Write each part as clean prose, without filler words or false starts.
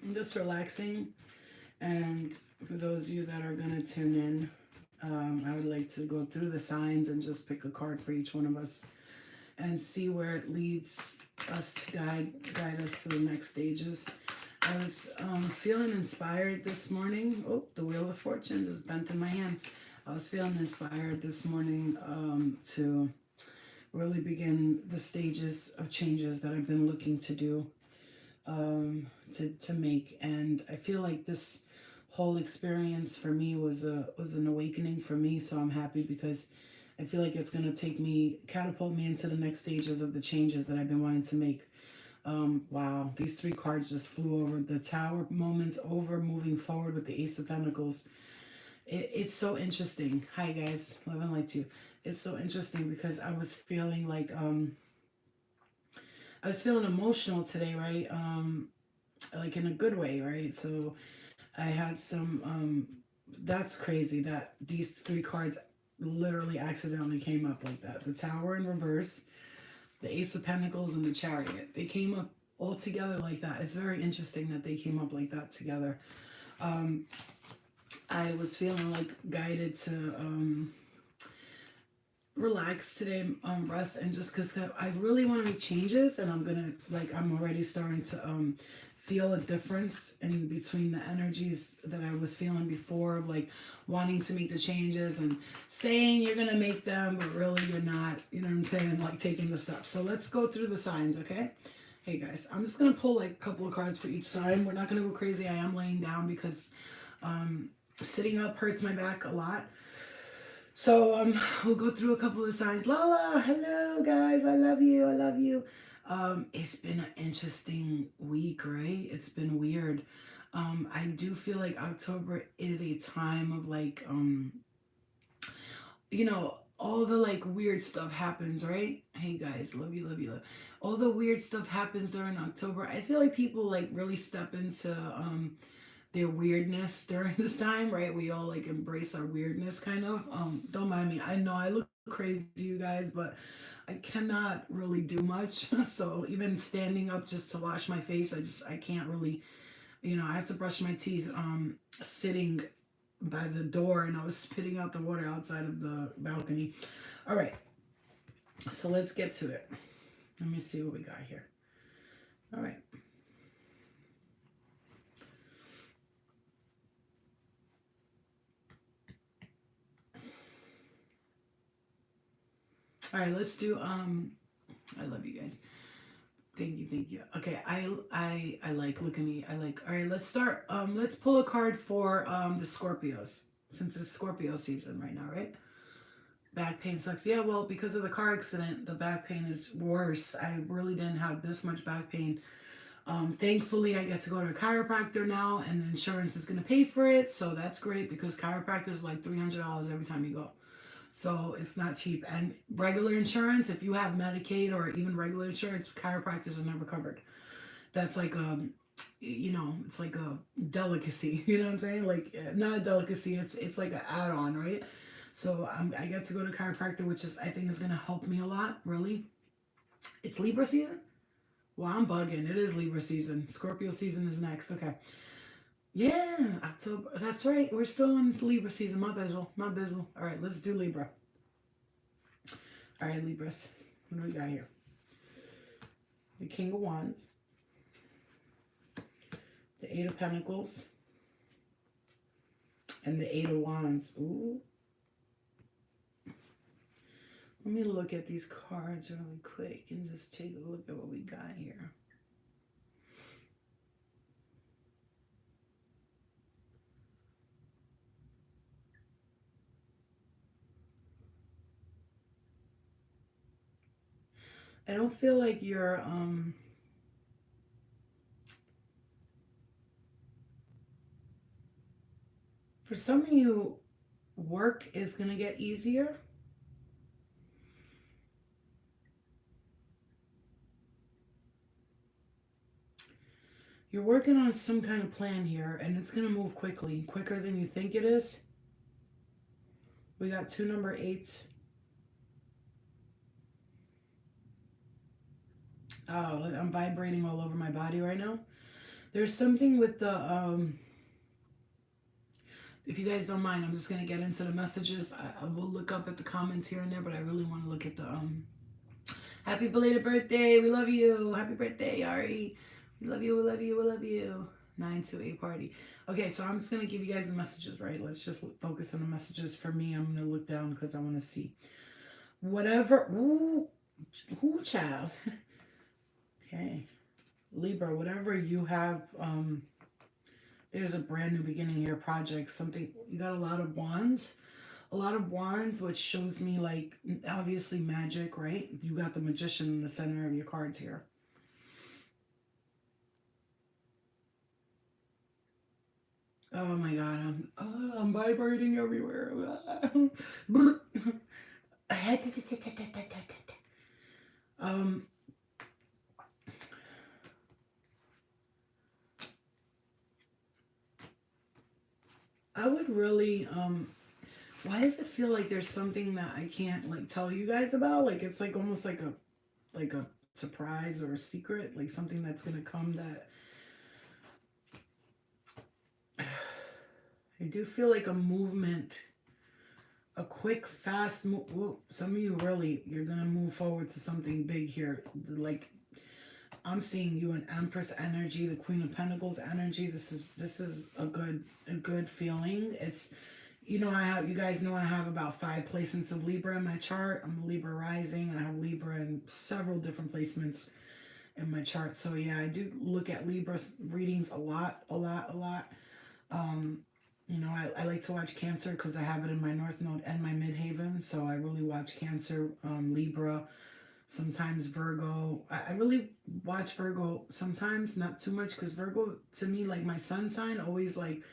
I'm just relaxing. And for those of you that are going to tune in, I would like to go through the signs and just pick a card for each one of us and see where it leads us to guide us through the next stages. I was feeling inspired this morning. Oh, the Wheel of Fortune just bent in my hand. I was feeling inspired this morning to really begin the stages of changes that I've been looking to do, to make. And I feel like this whole experience for me was an awakening for me. So I'm happy because I feel like it's going to catapult me into the next stages of the changes that I've been wanting to make. Wow, these three cards just flew over. The Tower moments over, moving forward with the Ace of Pentacles. It's so interesting. Hi guys, love and light to you. It's so interesting because I was feeling like I was feeling emotional today, right? Like in a good way, right? So I had some that's crazy that these three cards literally accidentally came up like that. The Tower in reverse, the Ace of Pentacles, and the Chariot. They came up all together like that. It's very interesting that they came up like that together. I was feeling like guided to relax today, rest, and just because I really want to make changes, and I'm already starting to feel a difference in between the energies that I was feeling before, of like wanting to make the changes and saying you're gonna make them, but really you're not. You know what I'm saying? Like taking the steps. So let's go through the signs, okay? Hey guys, I'm just gonna pull like a couple of cards for each sign. We're not gonna go crazy. I am laying down because sitting up hurts my back a lot. So we'll go through a couple of signs. Lala, hello guys, I love you, I love you. It's been an interesting week, right? It's been weird. I do feel like October is a time of like all the like weird stuff happens, right? Hey guys, love you, love you, love. All the weird stuff happens during October. I feel like people like really step into their weirdness during this time, right? We all like embrace our weirdness kind of. Don't mind me. I know I look crazy, you guys, but I cannot really do much. So even standing up just to wash my face, I can't really, I have to brush my teeth sitting by the door, and I was spitting out the water outside of the balcony. All right. So let's get to it. Let me see what we got here. All right. All right, let's do I love you guys. Thank you, thank you. Okay, I like, look at me. I like. All right, let's start. Let's pull a card for the Scorpios, since it's Scorpio season right now, right? Back pain sucks. Yeah, well, because of the car accident, the back pain is worse. I really didn't have this much back pain. Thankfully, I get to go to a chiropractor now, and the insurance is going to pay for it. So that's great because chiropractor is like $300 every time you go. So it's not cheap. And regular insurance, if you have Medicaid or even regular insurance, chiropractors are never covered. That's like it's like a delicacy. You know what I'm saying? Like not a delicacy. It's like an add-on, right? So I get to go to chiropractor, which is I think is gonna help me a lot. Really, it's Libra season. Well, I'm bugging. It is Libra season. Scorpio season is next. Okay. Yeah, October. That's right. We're still in Libra season. My bizzle. My bizzle. All right, let's do Libra. All right, Libras. What do we got here? The King of Wands. The Eight of Pentacles. And the Eight of Wands. Ooh. Let me look at these cards really quick and just take a look at what we got here. I don't feel like you're for some of you, work is going to get easier. You're working on some kind of plan here, and it's going to move quickly, quicker than you think it is. We got two number 8s. Oh, I'm vibrating all over my body right now. There's something with the if you guys don't mind, I'm just gonna get into the messages. I will look up at the comments here and there, but I really want to look at the happy belated birthday. We love you. Happy birthday, Ari. We love you. We love you. We love you. 928 party. Okay, so I'm just gonna give you guys the messages, right? Let's just focus on the messages. For me, I'm gonna look down because I want to see whatever. Ooh, child. Okay, Libra, whatever you have. There's a brand new beginning here project. Something you got a lot of wands, which shows me like obviously magic, right? You got the magician in the center of your cards here. Oh my god, I'm vibrating everywhere. um, I would really why does it feel like there's something that I can't like tell you guys about? Like it's like almost like a surprise or a secret, like something that's gonna come that I do feel like a movement, a quick, fast move. Well, some of you really, you're gonna move forward to something big here. Like I'm seeing you an Empress energy, the Queen of Pentacles energy. This is a good feeling. It's you guys know I have about 5 placements of Libra in my chart. I'm a Libra rising. I have Libra in several different placements in my chart. So yeah, I do look at Libra readings a lot. Um, I like to watch Cancer because I have it in my North Node and my Midhaven. So I really watch Cancer, Libra, sometimes Virgo. I really watch Virgo sometimes, not too much, because Virgo, to me, like my sun sign, always like,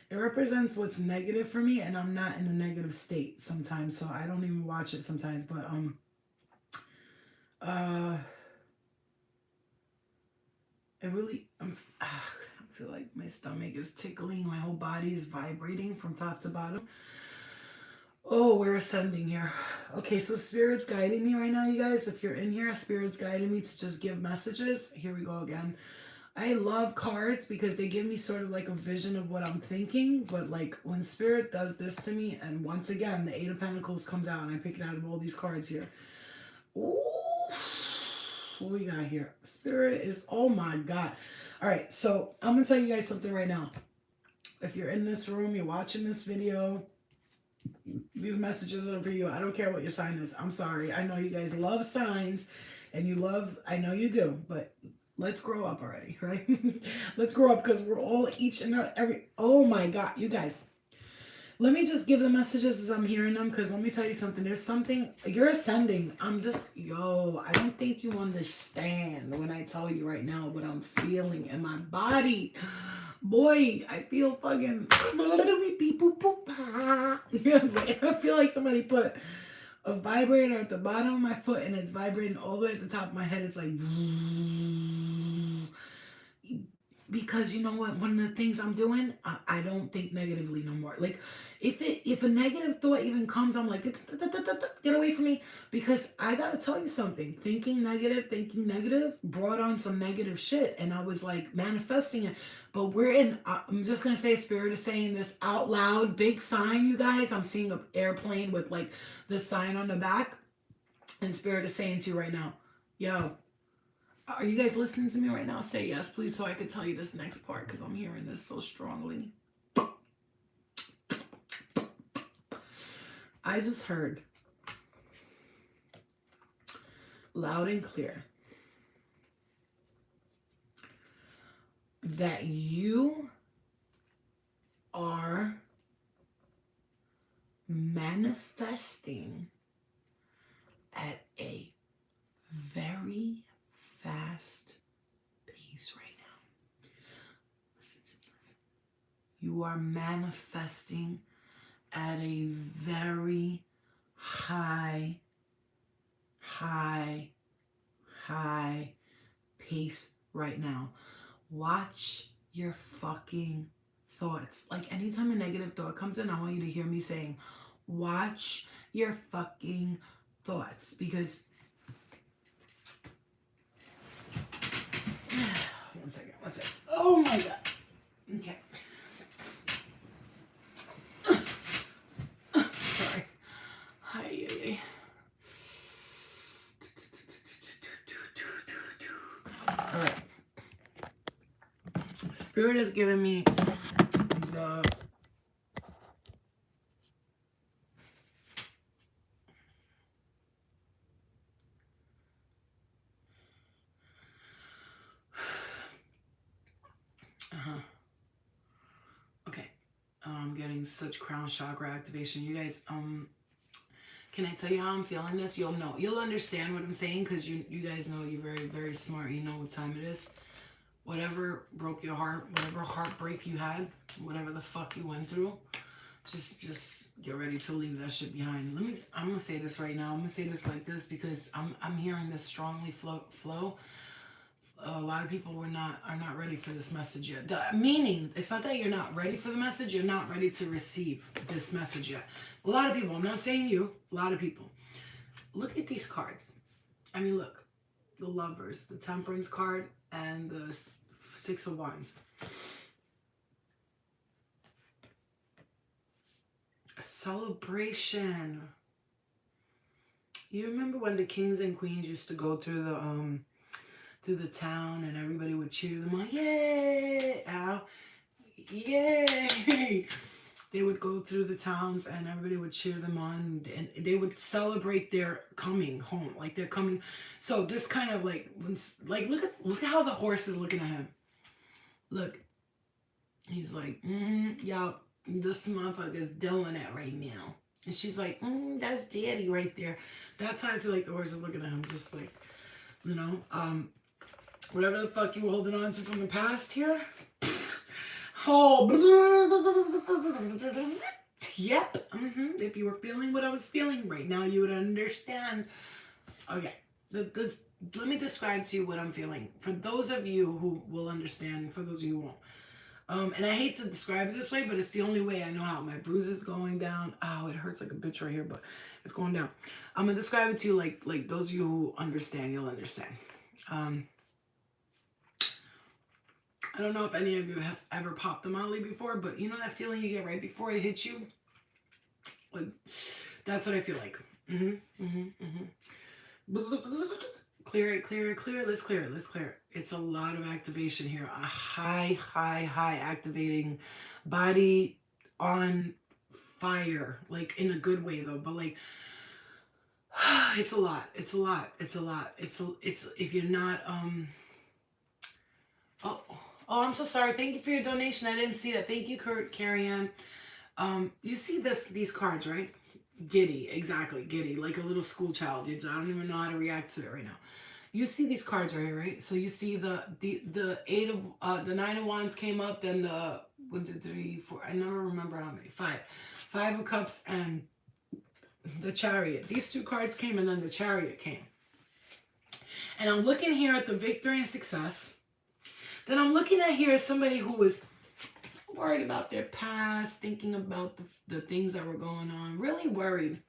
it represents what's negative for me, and I'm not in a negative state sometimes. So I don't even watch it sometimes. But, I really, I feel like my stomach is tickling. My whole body is vibrating from top to bottom. Oh, we're ascending here. Okay, so Spirit's guiding me right now, you guys. If you're in here, Spirit's guiding me to just give messages. Here we go again. I love cards because they give me sort of like a vision of what I'm thinking. But like when Spirit does this to me, and once again, the Eight of Pentacles comes out and I pick it out of all these cards here. Ooh, what we got here? Spirit is, oh my God. All right, so I'm going to tell you guys something right now. If you're in this room, you're watching this video, these messages are for you. I don't care what your sign is. I'm sorry. I know you guys love signs and I know you do, but let's grow up already, right? Let's grow up because we're all each and every, oh my God, you guys. Let me just give the messages as I'm hearing them, because let me tell you something. There's something, you're ascending. I don't think you understand when I tell you right now what I'm feeling in my body. Boy, I feel fucking, I feel like somebody put a vibrator at the bottom of my foot and it's vibrating all the way at the top of my head. It's like, because you know what, one of the things I'm doing, I don't think negatively no more. Like if a negative thought even comes, I'm like, get away from me, because I gotta tell you something. Thinking negative brought on some negative shit, and I was like manifesting it. But I'm just gonna say, Spirit is saying this out loud, big sign, you guys. I'm seeing an airplane with like the sign on the back, and Spirit is saying to you right now, yo, are you guys listening to me right now? Say yes, please, so I could tell you this next part, because I'm hearing this so strongly. I just heard loud and clear that you are manifesting at a very fast pace right now. Listen to me, listen. You are manifesting at a very high pace right now. Watch your fucking thoughts. Like anytime a negative thought comes in, I want you to hear me saying, watch your fucking thoughts, because one second. Oh my god. Okay. Sorry. Hi. All right. Spirit has given me the okay. I'm getting such crown chakra activation. You guys, can I tell you how I'm feeling this? You'll know. You'll understand what I'm saying because you guys know you're very, very smart. You know what time it is. Whatever broke your heart, whatever heartbreak you had, whatever the fuck you went through, just get ready to leave that shit behind. I'm gonna say this right now. I'm gonna say this like this because I'm hearing this strongly flow. A lot of people are not ready for this message yet. Meaning, it's not that you're not ready for the message, you're not ready to receive this message yet. A lot of people, I'm not saying you, a lot of people. Look at these cards. I mean, look, the Lovers, the Temperance card, and the Six of Wands. A celebration. You remember when the kings and queens used to go through the town and everybody would cheer them on? Yay! Ow. Yay! They would go through the towns and everybody would cheer them on and they would celebrate their coming home. Like they're coming. So this kind of like look at how the horse is looking at him. Look. He's like, y'all, this motherfucker's doing it right now. And she's like, that's daddy right there. That's how I feel like the horse is looking at him. Just like, you know, whatever the fuck you were holding on to from the past here. Oh, yep. If you were feeling what I was feeling right now, you would understand. Okay, let me describe to you what I'm feeling. For those of you who will understand, for those of you who won't. And I hate to describe it this way, but it's the only way I know how. My bruise is going down. Oh, it hurts like a bitch right here, but it's going down. I'm gonna describe it to you like those of you who understand, you'll understand. I don't know if any of you has ever popped a Molly before, but you know that feeling you get right before it hits you? Like, that's what I feel like. Clear it, clear it, clear it. Let's clear it, let's clear it. It's a lot of activation here. A high activating body on fire. Like in a good way though, but like it's a lot. It's if you're not Oh, I'm so sorry. Thank you for your donation. I didn't see that. Thank you, Carrie Ann. You see these cards, right? Giddy, exactly, giddy, like a little school child. I don't even know how to react to it right now. You see these cards right here, right? So you see the eight of the 9 of Wands came up, then the 1, 2, 3, 4. I never remember how many. 5 of Cups and the Chariot. These two cards came, and then the Chariot came. And I'm looking here at the victory and success. Then I'm looking at here as somebody who was worried about their past, thinking about the things that were going on, really worried.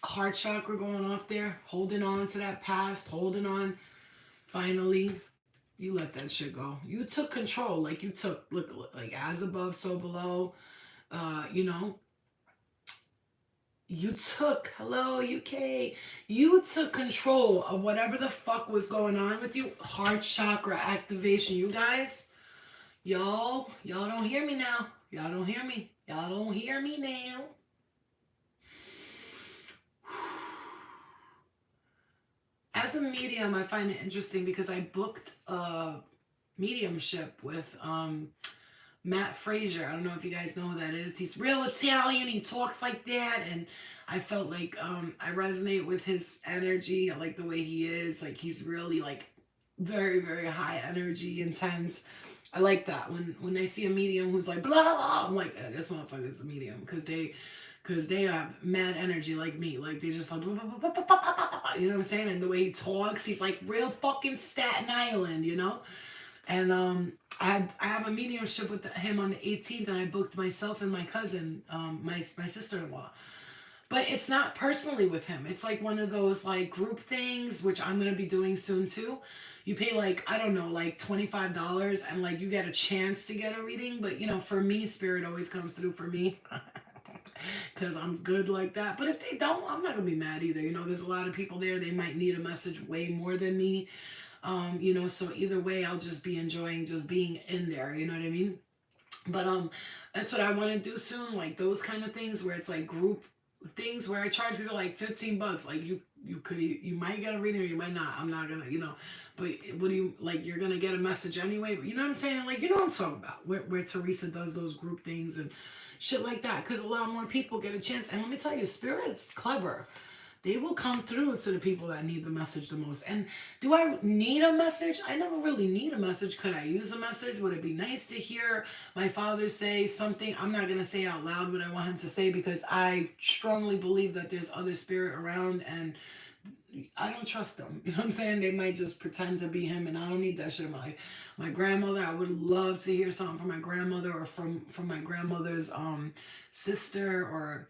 Heart chakra going off there, holding on to that past, holding on. Finally, you let that shit go. You took control, like you took, look, like as above, so below. You know, you took, hello UK, you took control of whatever the fuck was going on with you. Heart chakra activation, you guys. Y'all don't hear me now. Y'all don't hear me. Y'all don't hear me now. As a medium, I find it interesting because I booked a mediumship with Matt Frazier. I don't know if you guys know who that is. He's real Italian. He talks like that. And I felt like I resonate with his energy. I like the way he is. Like he's really like very, very high energy, intense. I like that. When I see a medium who's like blah blah, I'm like, this motherfucker's a medium because they have mad energy like me. Like they just like blah, blah, blah, blah, blah, blah, you know what I'm saying? And the way he talks, he's like real fucking Staten Island, you know? And I have a mediumship with him on the 18th, and I booked myself and my cousin, my sister-in-law. But it's not personally with him. It's like one of those like group things, which I'm gonna be doing soon too. You pay like, I don't know, like $25 and like you get a chance to get a reading. But you know, for me, spirit always comes through for me. Because I'm good like that. But if they don't, I'm not gonna be mad either. You know, there's a lot of people there. They might need a message way more than me. You know, so either way, I'll just be enjoying just being in there. You know what I mean? But that's what I want to do soon, like those kind of things where it's like group things where I charge people like $15. Like you might get a reading or you might not. I'm not gonna, you know, but what do you like? You're gonna get a message anyway. But you know what I'm saying? Like, you know what I'm talking about? Where Teresa does those group things and shit like that, because a lot more people get a chance. And let me tell you, spirit's clever. They will come through to the people that need the message the most. And do I need a message? I never really need a message. Could I use a message? Would it be nice to hear my father say something? I'm not going to say out loud what I want him to say, because I strongly believe that there's other spirit around, and I don't trust them. You know what I'm saying? They might just pretend to be him, and I don't need that shit. My grandmother, I would love to hear something from my grandmother, or from my grandmother's sister, or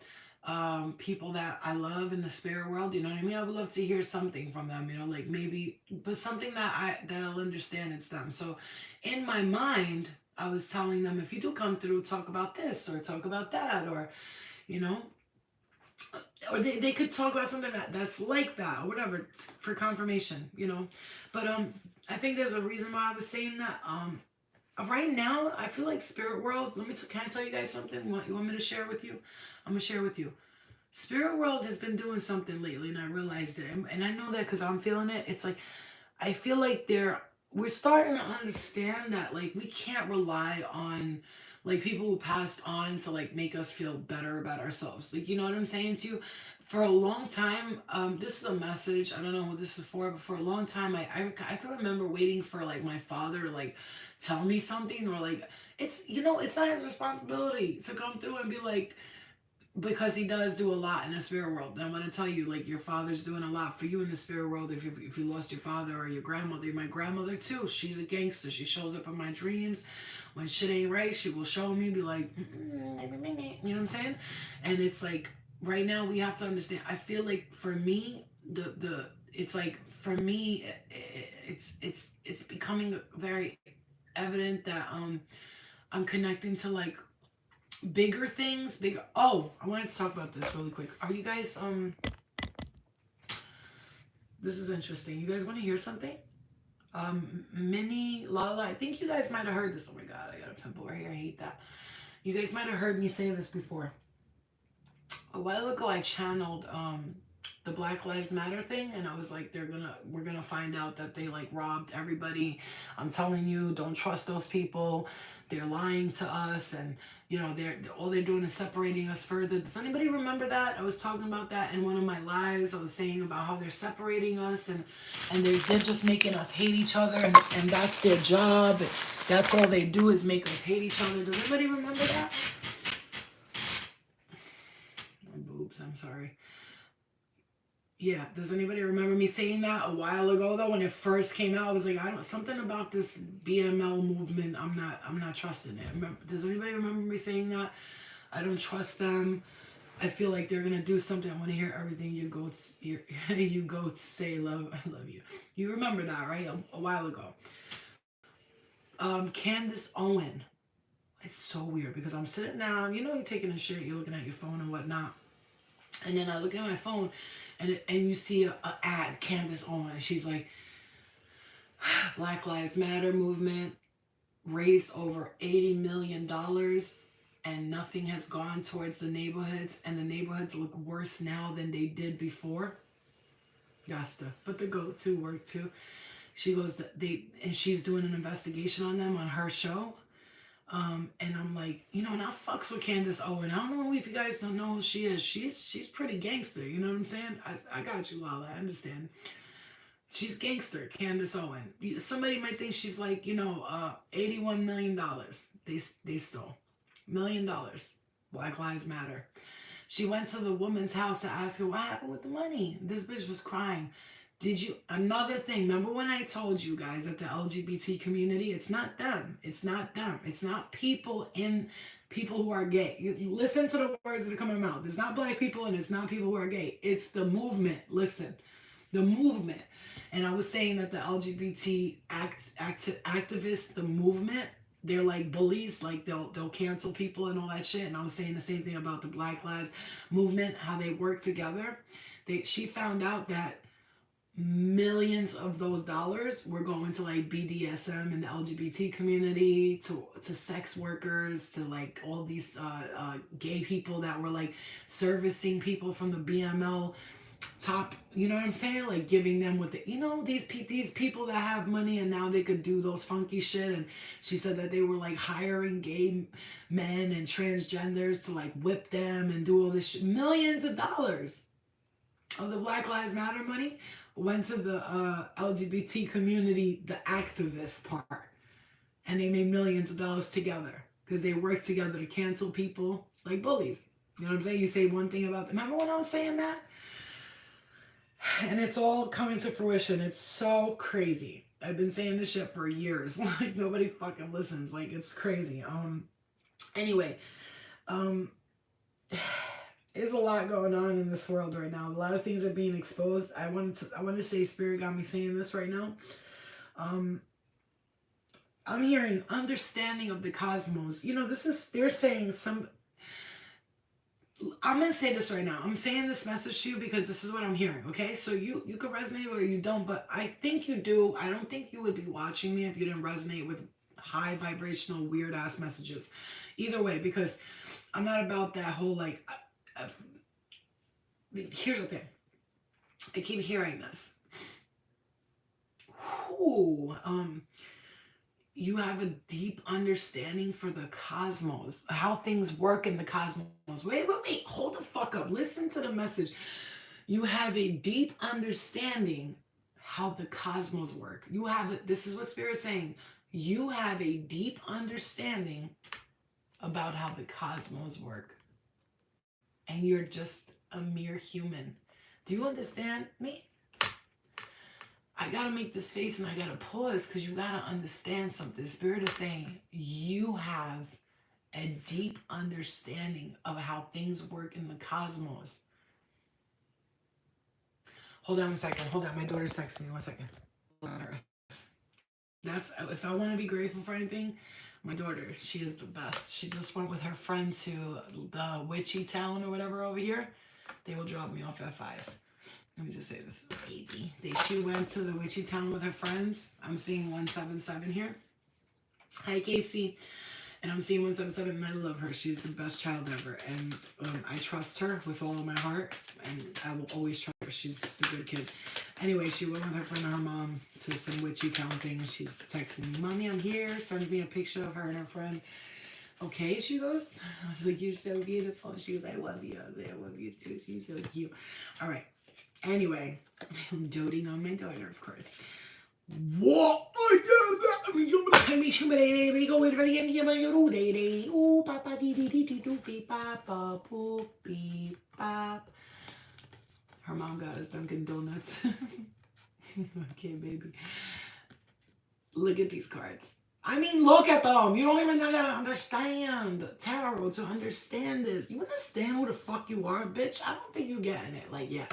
people that I love in the spirit world. You know what I mean? I would love to hear something from them. You know, like maybe, but something that I'll understand it's them. So, in my mind, I was telling them, if you do come through, talk about this or talk about that, or you know, or they could talk about something that's like that or whatever, for confirmation, you know. But I think there's a reason why I was saying that. Right now I feel like spirit world, can I tell you guys something? You want me to share with you? I'm gonna share with you. Spirit world has been doing something lately, and I realized it, and I know that because I'm feeling it. It's like I feel like we're starting to understand that like we can't rely on like people who passed on to like make us feel better about ourselves. Like, you know what I'm saying to you? For a long time, this is a message. I don't know what this is for, but for a long time, I can remember waiting for like my father to like tell me something, or like it's, you know, it's not his responsibility to come through and be like, because he does do a lot in the spirit world. And I want to tell you, like, your father's doing a lot for you in the spirit world. If you lost your father or your grandmother, my grandmother too, she's a gangster. She shows up in my dreams when shit ain't right. She will show me, be like, you know what I'm saying? And it's like right now we have to understand. I feel like for me, the it's like for me, it's becoming very evident that I'm connecting to like bigger things, bigger. Oh, I wanted to talk about this really quick. Are you guys this is interesting. You guys want to hear something? Minnie Lala, I think you guys might have heard this. Oh my god, I got a pimple right here. I hate that. You guys might have heard me say this before. A while ago I channeled the Black Lives Matter thing, and I was like, we're gonna find out that they like robbed everybody. I'm telling you, don't trust those people. They're lying to us, and you know, all they're doing is separating us further. Does anybody remember that? I was talking about that in one of my lives. I was saying about how they're separating us, and they're just making us hate each other, and that's their job. That's all they do is make us hate each other. Does anybody remember that? My boobs, I'm sorry. Yeah, does anybody remember me saying that a while ago though when it first came out? I was like, I don't, something about this BML movement. I'm not trusting it. Does anybody remember me saying that? I don't trust them. I feel like they're gonna do something. I want to hear everything you goats you goats say. I love you. You remember that, right? A while ago. Candace Owen. It's so weird because I'm sitting down. You know, you're taking a shit. You're looking at your phone and whatnot. And then I look at my phone, and you see a ad, Candace Owen, and she's like, Black Lives Matter movement raised over $80 million, and nothing has gone towards the neighborhoods, and the neighborhoods look worse now than they did before. Yasta, but the go-to work too. She goes, and she's doing an investigation on them on her show. And I'm like, you know, and I fucks with Candace Owen. I don't know if you guys don't know who she is. She's pretty gangster. You know what I'm saying? I got you, Lala. I understand. She's gangster, Candace Owen. Somebody might think she's like, you know, $81 million. They stole $1 million. Black Lives Matter. She went to the woman's house to ask her what happened with the money. This bitch was crying. Did you, another thing, remember when I told you guys that the LGBT community, it's not them. It's not them. It's not people who are gay. You listen to the words that are coming out. It's not black people and it's not people who are gay. It's the movement. Listen, the movement. And I was saying that the LGBT activists, the movement, they're like bullies, like they'll cancel people and all that shit. And I was saying the same thing about the Black Lives movement, how they work together. She found out that millions of those dollars were going to like BDSM and the LGBT community, to sex workers, to like all these gay people that were like servicing people from the BML top, you know what I'm saying? Like giving them with the, you know, these people that have money and now they could do those funky shit. And she said that they were like hiring gay men and transgenders to like whip them and do all this shit. Millions of dollars of the Black Lives Matter money went to the LGBT community, the activist part. And they made millions of dollars together because they worked together to cancel people like bullies. You know what I'm saying? You say one thing about them. Remember when I was saying that? And it's all coming to fruition. It's so crazy. I've been saying this shit for years. Like nobody fucking listens. Like it's crazy. Anyway, there's a lot going on in this world right now. A lot of things are being exposed. I want to say Spirit got me saying this right now. I'm hearing understanding of the cosmos. You know, they're saying some, I'm going to say this right now. I'm saying this message to you because this is what I'm hearing, okay? So you could resonate or you don't, but I think you do. I don't think you would be watching me if you didn't resonate with high vibrational, weird ass messages. Either way, because I'm not about that whole like, here's the thing. I keep hearing this. Ooh, you have a deep understanding for the cosmos, how things work in the cosmos. Wait, hold the fuck up. Listen to the message. You have a deep understanding how the cosmos work. This is what Spirit's saying. You have a deep understanding about how the cosmos work. And you're just a mere human. Do you understand me? I gotta make this face and I gotta pause because you gotta understand something. Spirit is saying you have a deep understanding of how things work in the cosmos. Hold on a second. Hold on. My daughter's texting me. 1 second. That's, if I want to be grateful for anything, my daughter, she is the best. She just went with her friend to the witchy town or whatever over here. They will drop me off at 5. Let me just say this, baby. She went to the witchy town with her friends. I'm seeing 177 here. Hi, Casey. And I'm seeing 177 and I love her. She's the best child ever. And I trust her with all of my heart. And I will always trust her. She's just a good kid. Anyway, she went with her friend and her mom to some witchy town thing. And she's texting me, Mommy, I'm here. Sending me a picture of her and her friend. Okay, she goes. I was like, you're so beautiful. And she was like, I love you. I was like, I love you too. She's so cute. All right. Anyway, I'm doting on my daughter, of course. What? Her mom got us Dunkin' Donuts. Okay, baby. Look at these cards. I mean, look at them. You don't even gotta understand tarot to understand this. You understand who the fuck you are, bitch? I don't think you're getting it. Like, yeah.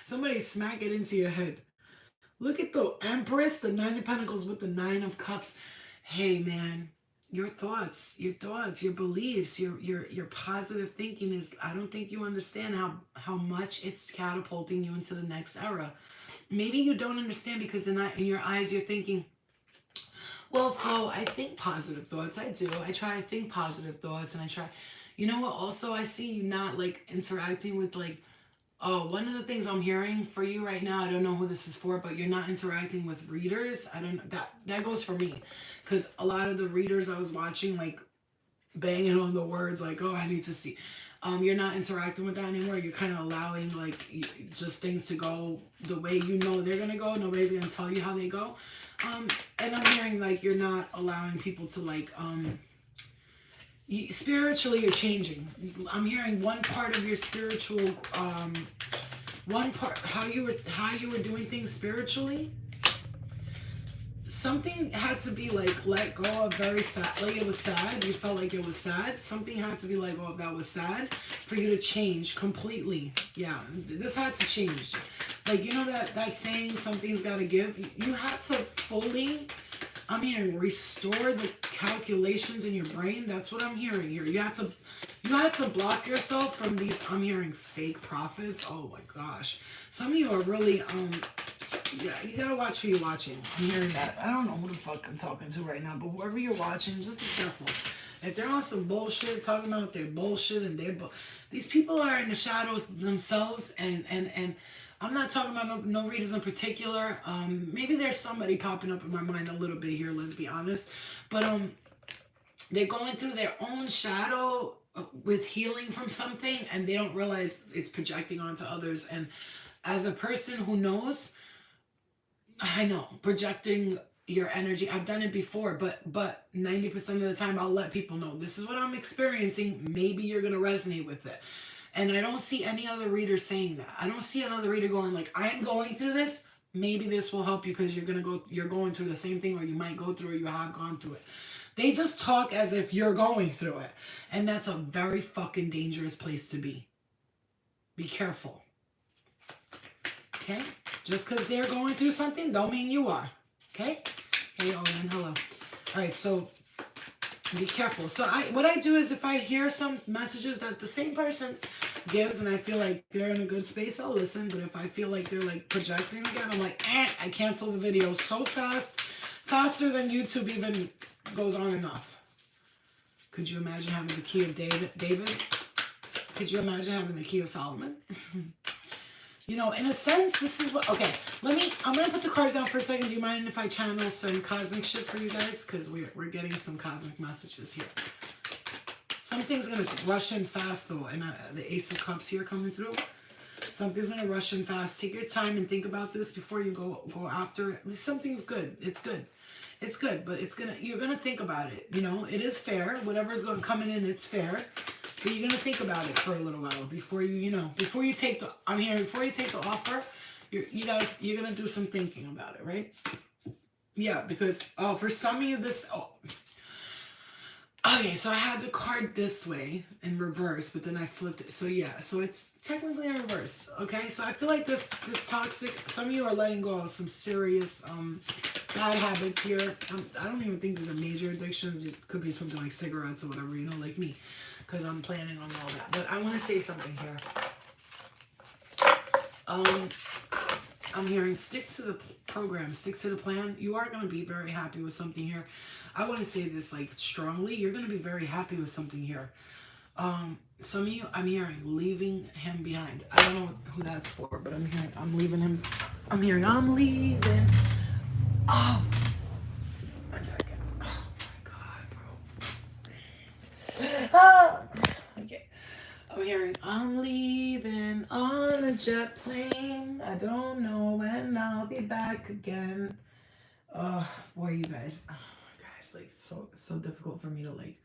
Somebody smack it into your head. Look at the Empress, the 9 of Pentacles with the 9 of Cups. Hey, man, your thoughts, your beliefs, your positive thinking is, I don't think you understand how much it's catapulting you into the next era. Maybe you don't understand because in your eyes you're thinking, well, Flo, I think positive thoughts. I do. I try to think positive thoughts and I try. You know what? Also, I see you not like interacting with like, oh, one of the things I'm hearing for you right now, I don't know who this is for, but you're not interacting with readers. I don't know. That goes for me. Because a lot of the readers I was watching, like, banging on the words, like, oh, I need to see. You're not interacting with that anymore. You're kind of allowing, like, just things to go the way you know they're going to go. Nobody's going to tell you how they go. And I'm hearing, like, you're not allowing people to, like, spiritually you're changing. I'm hearing one part of your spiritual one part, how you were doing things spiritually, something had to be like let go of, very sad, like it was sad, you felt like it was sad, something had to be let go of that was sad for you to change completely. Yeah, this had to change. Like, you know that saying, something's got to give. You had to fully, I'm hearing, restore the calculations in your brain. That's what I'm hearing here. You had to block yourself from these, I'm hearing, fake prophets. Oh my gosh, some of you are really yeah, you gotta watch who you're watching. I'm hearing that. I don't know who the fuck I'm talking to right now, but whoever you're watching, just be careful. If they're on some bullshit, talking about their bullshit and these people are in the shadows themselves, and I'm not talking about no readers in particular. Maybe there's somebody popping up in my mind a little bit here. Let's be honest, but they're going through their own shadow with healing from something, and they don't realize it's projecting onto others. And as a person who knows, I know projecting your energy, I've done it before, but 90% of the time I'll let people know this is what I'm experiencing. Maybe you're gonna resonate with it. And I don't see any other reader saying that. I don't see another reader going like, I'm going through this. Maybe this will help you because you're going through the same thing, or you might go through, or you have gone through it. They just talk as if you're going through it. And that's a very fucking dangerous place to be. Be careful. Okay? Just because they're going through something don't mean you are. Okay? Hey, Owen, hello. All right, so be careful. So what I do is, if I hear some messages that the same person gives and I feel like they're in a good space, I'll listen. But if I feel like they're like projecting again, I'm like, I cancel the video so fast. Faster than YouTube even goes on enough. Could you imagine having the key of David? Could you imagine having the key of Solomon? You know, in a sense, this is what, okay, I'm going to put the cards down for a second. Do you mind if I channel some cosmic shit for you guys? Because we're getting some cosmic messages here. Something's going to rush in fast, though, and the Ace of Cups here coming through. Something's going to rush in fast. Take your time and think about this before you go after it. Something's good. It's good. It's good, but you're going to think about it. You know, it is fair. Whatever's coming in, it's fair. But you're gonna think about it for a little while before before you take the offer, you're gonna do some thinking about it, right? Yeah, because for some of you okay, so I had the card this way in reverse, but then I flipped it. So yeah, so it's technically in reverse. Okay, so I feel like this toxic. Some of you are letting go of some serious bad habits here. I don't even think these are major addictions. It could be something like cigarettes or whatever, like me. Because I'm planning on all that. But I want to say something here. I'm hearing stick to the program, stick to the plan. You are going to be very happy with something here. I want to say this like strongly. You're going to be very happy with something here. Some of you, I'm hearing leaving him behind. I don't know who that's for, but I'm hearing I'm leaving him. I'm hearing I'm leaving. Oh, 1 second. Okay. I'm hearing I'm leaving on a jet plane. I don't know when I'll be back again. Oh boy, you guys. Oh, guys, like it's so difficult for me to like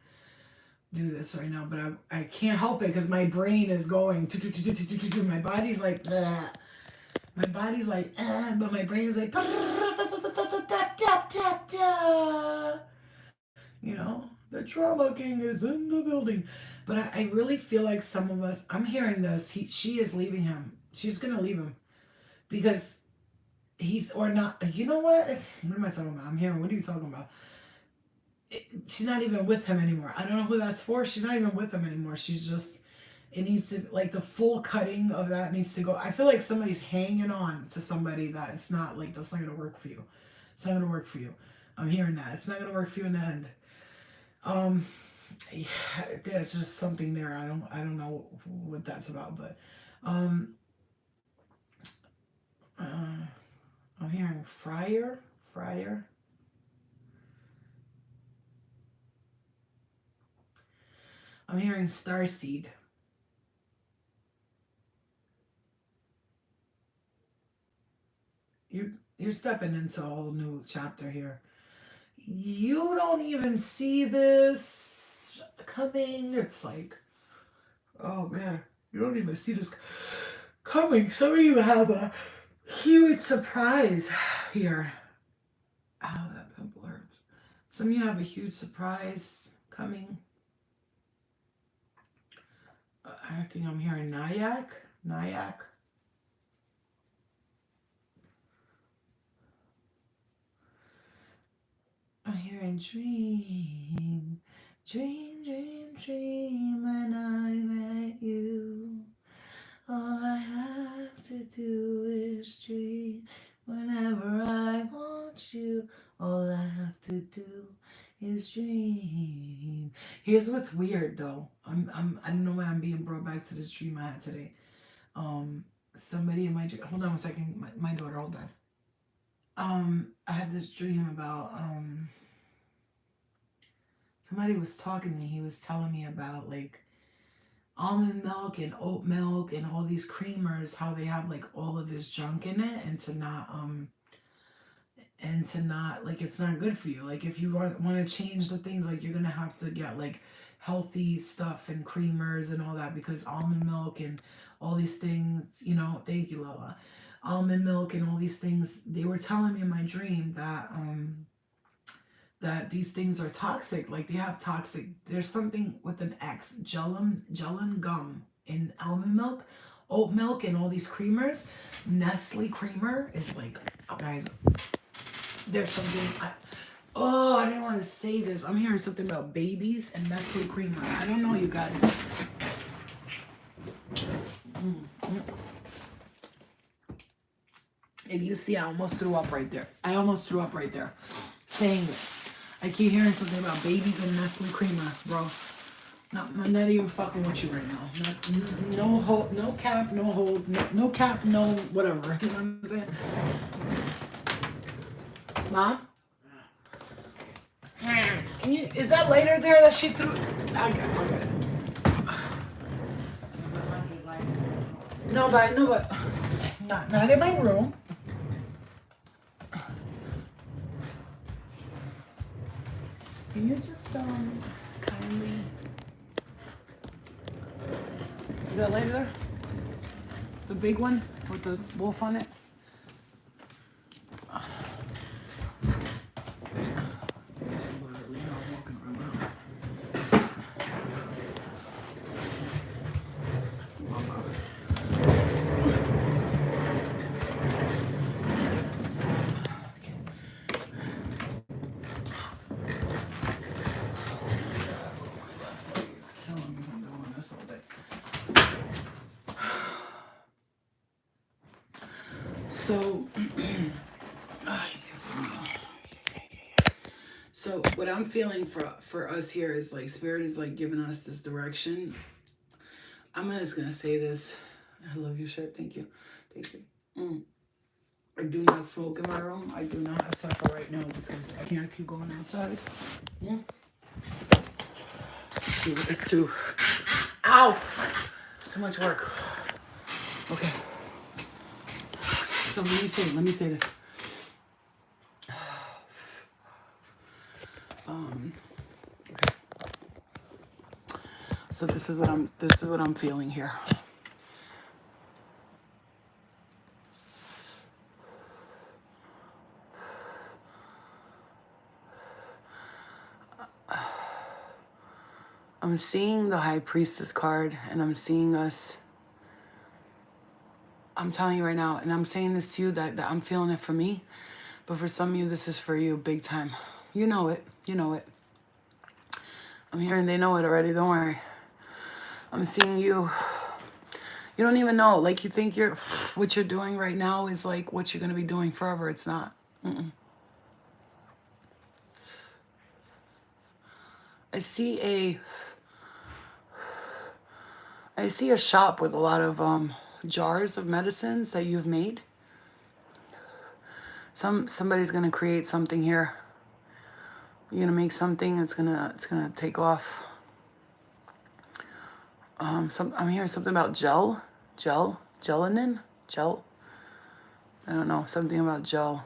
do this right now, but I can't help it because my brain is going. My body's like that. My body's like, but my brain is like, you know. The Drama King is in the building. But I really feel like some of us, I'm hearing this, she is leaving him. She's going to leave him. Because he's, or not, you know what? What am I talking about? I'm hearing, what are you talking about? She's not even with him anymore. I don't know who that's for. She's not even with him anymore. She's just, it needs to, like the full cutting of that needs to go. I feel like somebody's hanging on to somebody that it's not like, that's not going to work for you. It's not going to work for you. I'm hearing that. It's not going to work for you in the end. Yeah, there's just something there. I don't know what that's about, but I'm hearing Friar. I'm hearing Starseed. You're stepping into a whole new chapter here. You don't even see this coming. It's like, oh man, you don't even see this. coming. Some of you have a huge surprise here. Ow, that pimple hurts. Some of you have a huge surprise coming. I think I'm hearing Nyack. Nyack. I'm hearing dream, dream, dream, dream when I met you. All I have to do is dream whenever I want you. All I have to do is dream. Here's what's weird though. I don't know why I'm being brought back to this dream I had today. Somebody in my dream. Hold on one second. My daughter. Hold on. I had this dream about somebody was talking to me. He was telling me about like almond milk and oat milk and all these creamers, how they have like all of this junk in it, and to not like it's not good for you. Like if you want to change the things, like you're gonna have to get like healthy stuff and creamers and all that, because almond milk and all these things, you know, thank you, Lola. Almond milk and all these things, they were telling me in my dream that these things are toxic. Like they have toxic. There's something with an X, gellan gum in almond milk, oat milk, and all these creamers. Nestle creamer is like, oh, guys, there's something. I didn't want to say this. I'm hearing something about babies and Nestle creamer. I don't know, you guys. If you see, I almost threw up right there. I almost threw up right there, saying it. I keep hearing something about babies and Nestle creamer, bro. I'm not even fucking with you right now. No hold, no cap, no hold, no cap, no whatever. You know what I'm saying? Mom? Can you, is that lighter there that she threw? Okay. No, but not in my room. Can you just kindly? Is that lighter there? The big one with the wolf on it? So what I'm feeling for us here is like Spirit is like giving us this direction. I'm just gonna say this. I love your shirt. Thank you. I do not smoke in my room. I do not have supper right now because I can't keep going outside. It's too. Ow! Too much work. Okay. So let me say this. Okay. So this is what I'm feeling here. I'm seeing the High Priestess card, and I'm seeing us. I'm telling you right now, and I'm saying this to you that I'm feeling it for me, but for some of you, this is for you big time. You know it. You know it. I'm hearing they know it already. Don't worry. I'm seeing you. You don't even know. Like you think what you're doing right now is like what you're going to be doing forever. It's not. I see a shop with a lot of jars of medicines that you've made. Somebody's gonna create something here. You're gonna make something. It's gonna take off. I'm hearing something about gelanin. I don't know, something about gel.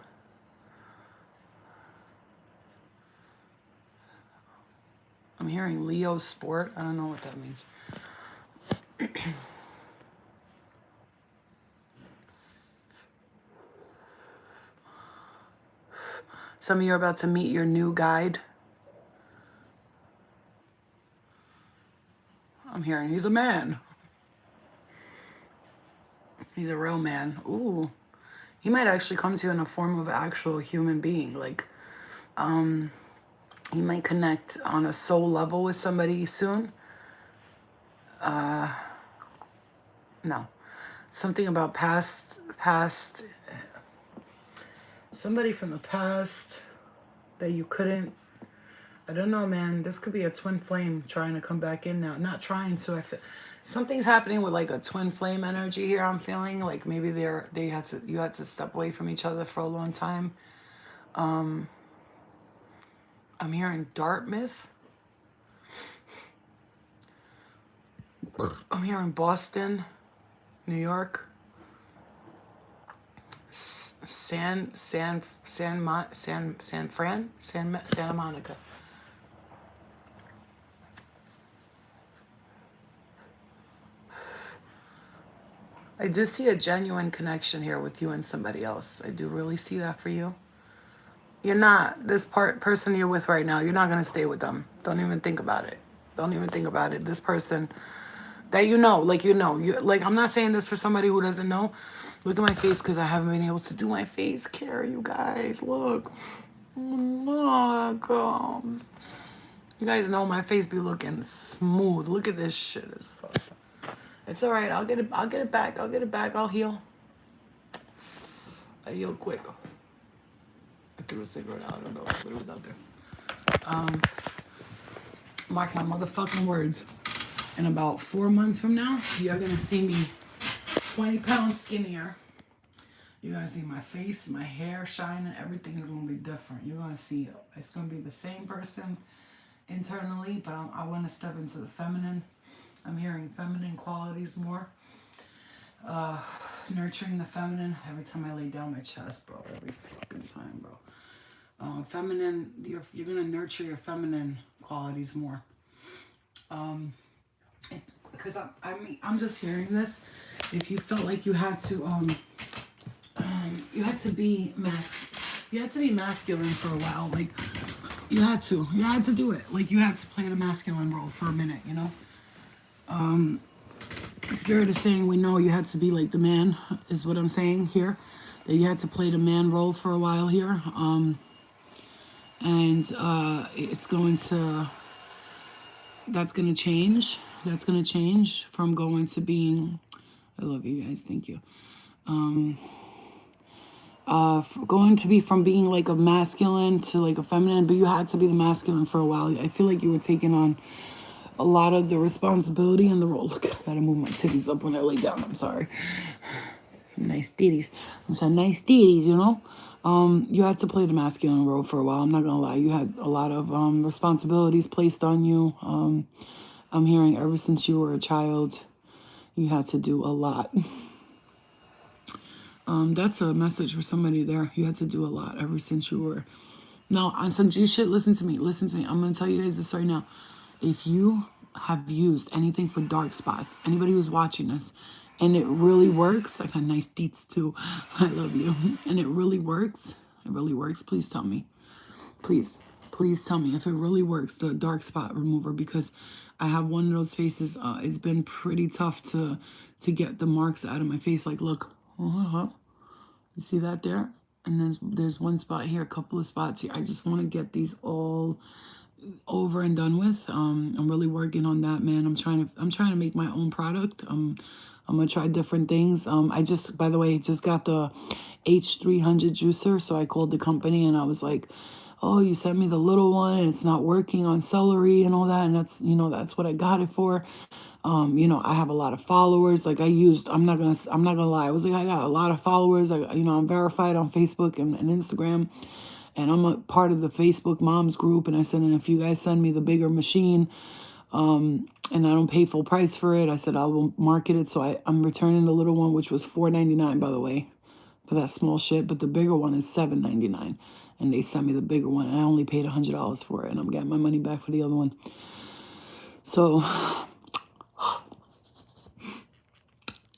I'm hearing Leo Sport. I don't know what that means. Some of you are about to meet your new guide. I'm hearing he's a man. He's a real man. Ooh. He might actually come to you in a form of an actual human being. Like, he might connect on a soul level with somebody soon. No. Something about past, somebody from the past that you couldn't, I don't know, man. This could be a twin flame trying to come back in now. Not trying to, something's happening with like a twin flame energy here. I'm feeling like maybe you had to step away from each other for a long time. I'm hearing Dartmouth. I'm hearing Boston, New York, Santa Monica. I do see a genuine connection here with you and somebody else. I do really see that for you. You're not, this person you're with right now, you're not going to stay with them. Don't even think about it. Don't even think about it. This person that you know, like, I'm not saying this for somebody who doesn't know. Look at my face because I haven't been able to do my face care, you guys. Look. Look. You guys know my face be looking smooth. Look at this shit. It's all right. I'll get it back. I'll heal. I heal quick. I threw a cigarette out. I don't know, but it was out there. Mark my motherfucking words. In about 4 months from now, you're gonna see me 20 pounds skinnier. You're gonna see my face, my hair shining. Everything is gonna be different. You're gonna see it's gonna be the same person internally, but I want to step into the feminine. I'm hearing feminine qualities more. Nurturing the feminine every time I lay down my chest, bro. Every fucking time, bro. Feminine, you're gonna nurture your feminine qualities more. Because I'm just hearing this. If you felt like you had to be masculine for a while, like you had to do it. Like you had to play the masculine role for a minute, you know. Spirit is saying we know you had to be like the man, is what I'm saying here. That you had to play the man role for a while here. That's going to change. That's going to change from going to being, I love you guys, thank you. Going to be from being like a masculine to like a feminine, but you had to be the masculine for a while. I feel like you were taking on a lot of the responsibility and the role. Look, I gotta move my titties up when I lay down. I'm sorry. Some nice titties, you know? You had to play the masculine role for a while. I'm not gonna lie. You had a lot of responsibilities placed on you. I'm hearing ever since you were a child, you had to do a lot. That's a message for somebody there. You had to do a lot ever since you were. Now, on some G shit, listen to me. I'm gonna tell you guys this right now. If you have used anything for dark spots, anybody who's watching this, and it really works, I got nice deets too. I love you. And it really works, please tell me. Please tell me if it really works, the dark spot remover, because I have one of those faces. It's been pretty tough to get the marks out of my face. Like, look, you see that there? And then there's one spot here, a couple of spots here. I just want to get these all over and done with. I'm really working on that, man. I'm trying to make my own product. I'm gonna try different things. I just, by the way, just got the H300 juicer, so I called the company and I was like, oh, you sent me the little one and it's not working on celery and all that, and that's what I got it for. I have a lot of followers. Like I'm not gonna lie. I was like, I got a lot of followers. I'm verified on Facebook and Instagram. And I'm a part of the Facebook moms group. And I said, and if you guys send me the bigger machine, and I don't pay full price for it, I said, I will market it. So I'm returning the little one, which was $4.99, by the way, for that small shit. But the bigger one is $7.99. And they sent me the bigger one. And I only paid $100 for it. And I'm getting my money back for the other one. So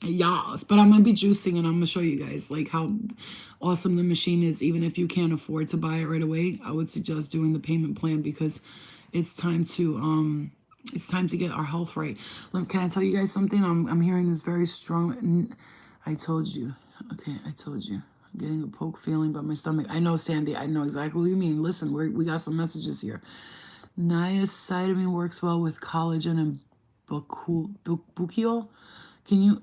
Yes, but I'm gonna be juicing and I'm gonna show you guys like how awesome the machine is. Even if you can't afford to buy it right away, I would suggest doing the payment plan because it's time to get our health right. Can I tell you guys something? I'm hearing this very strong. I told you. Okay, I told you. I'm getting a poke feeling by my stomach. I know, Sandy. I know exactly what you mean. Listen, we got some messages here. Niacinamide works well with collagen and buccal. Can you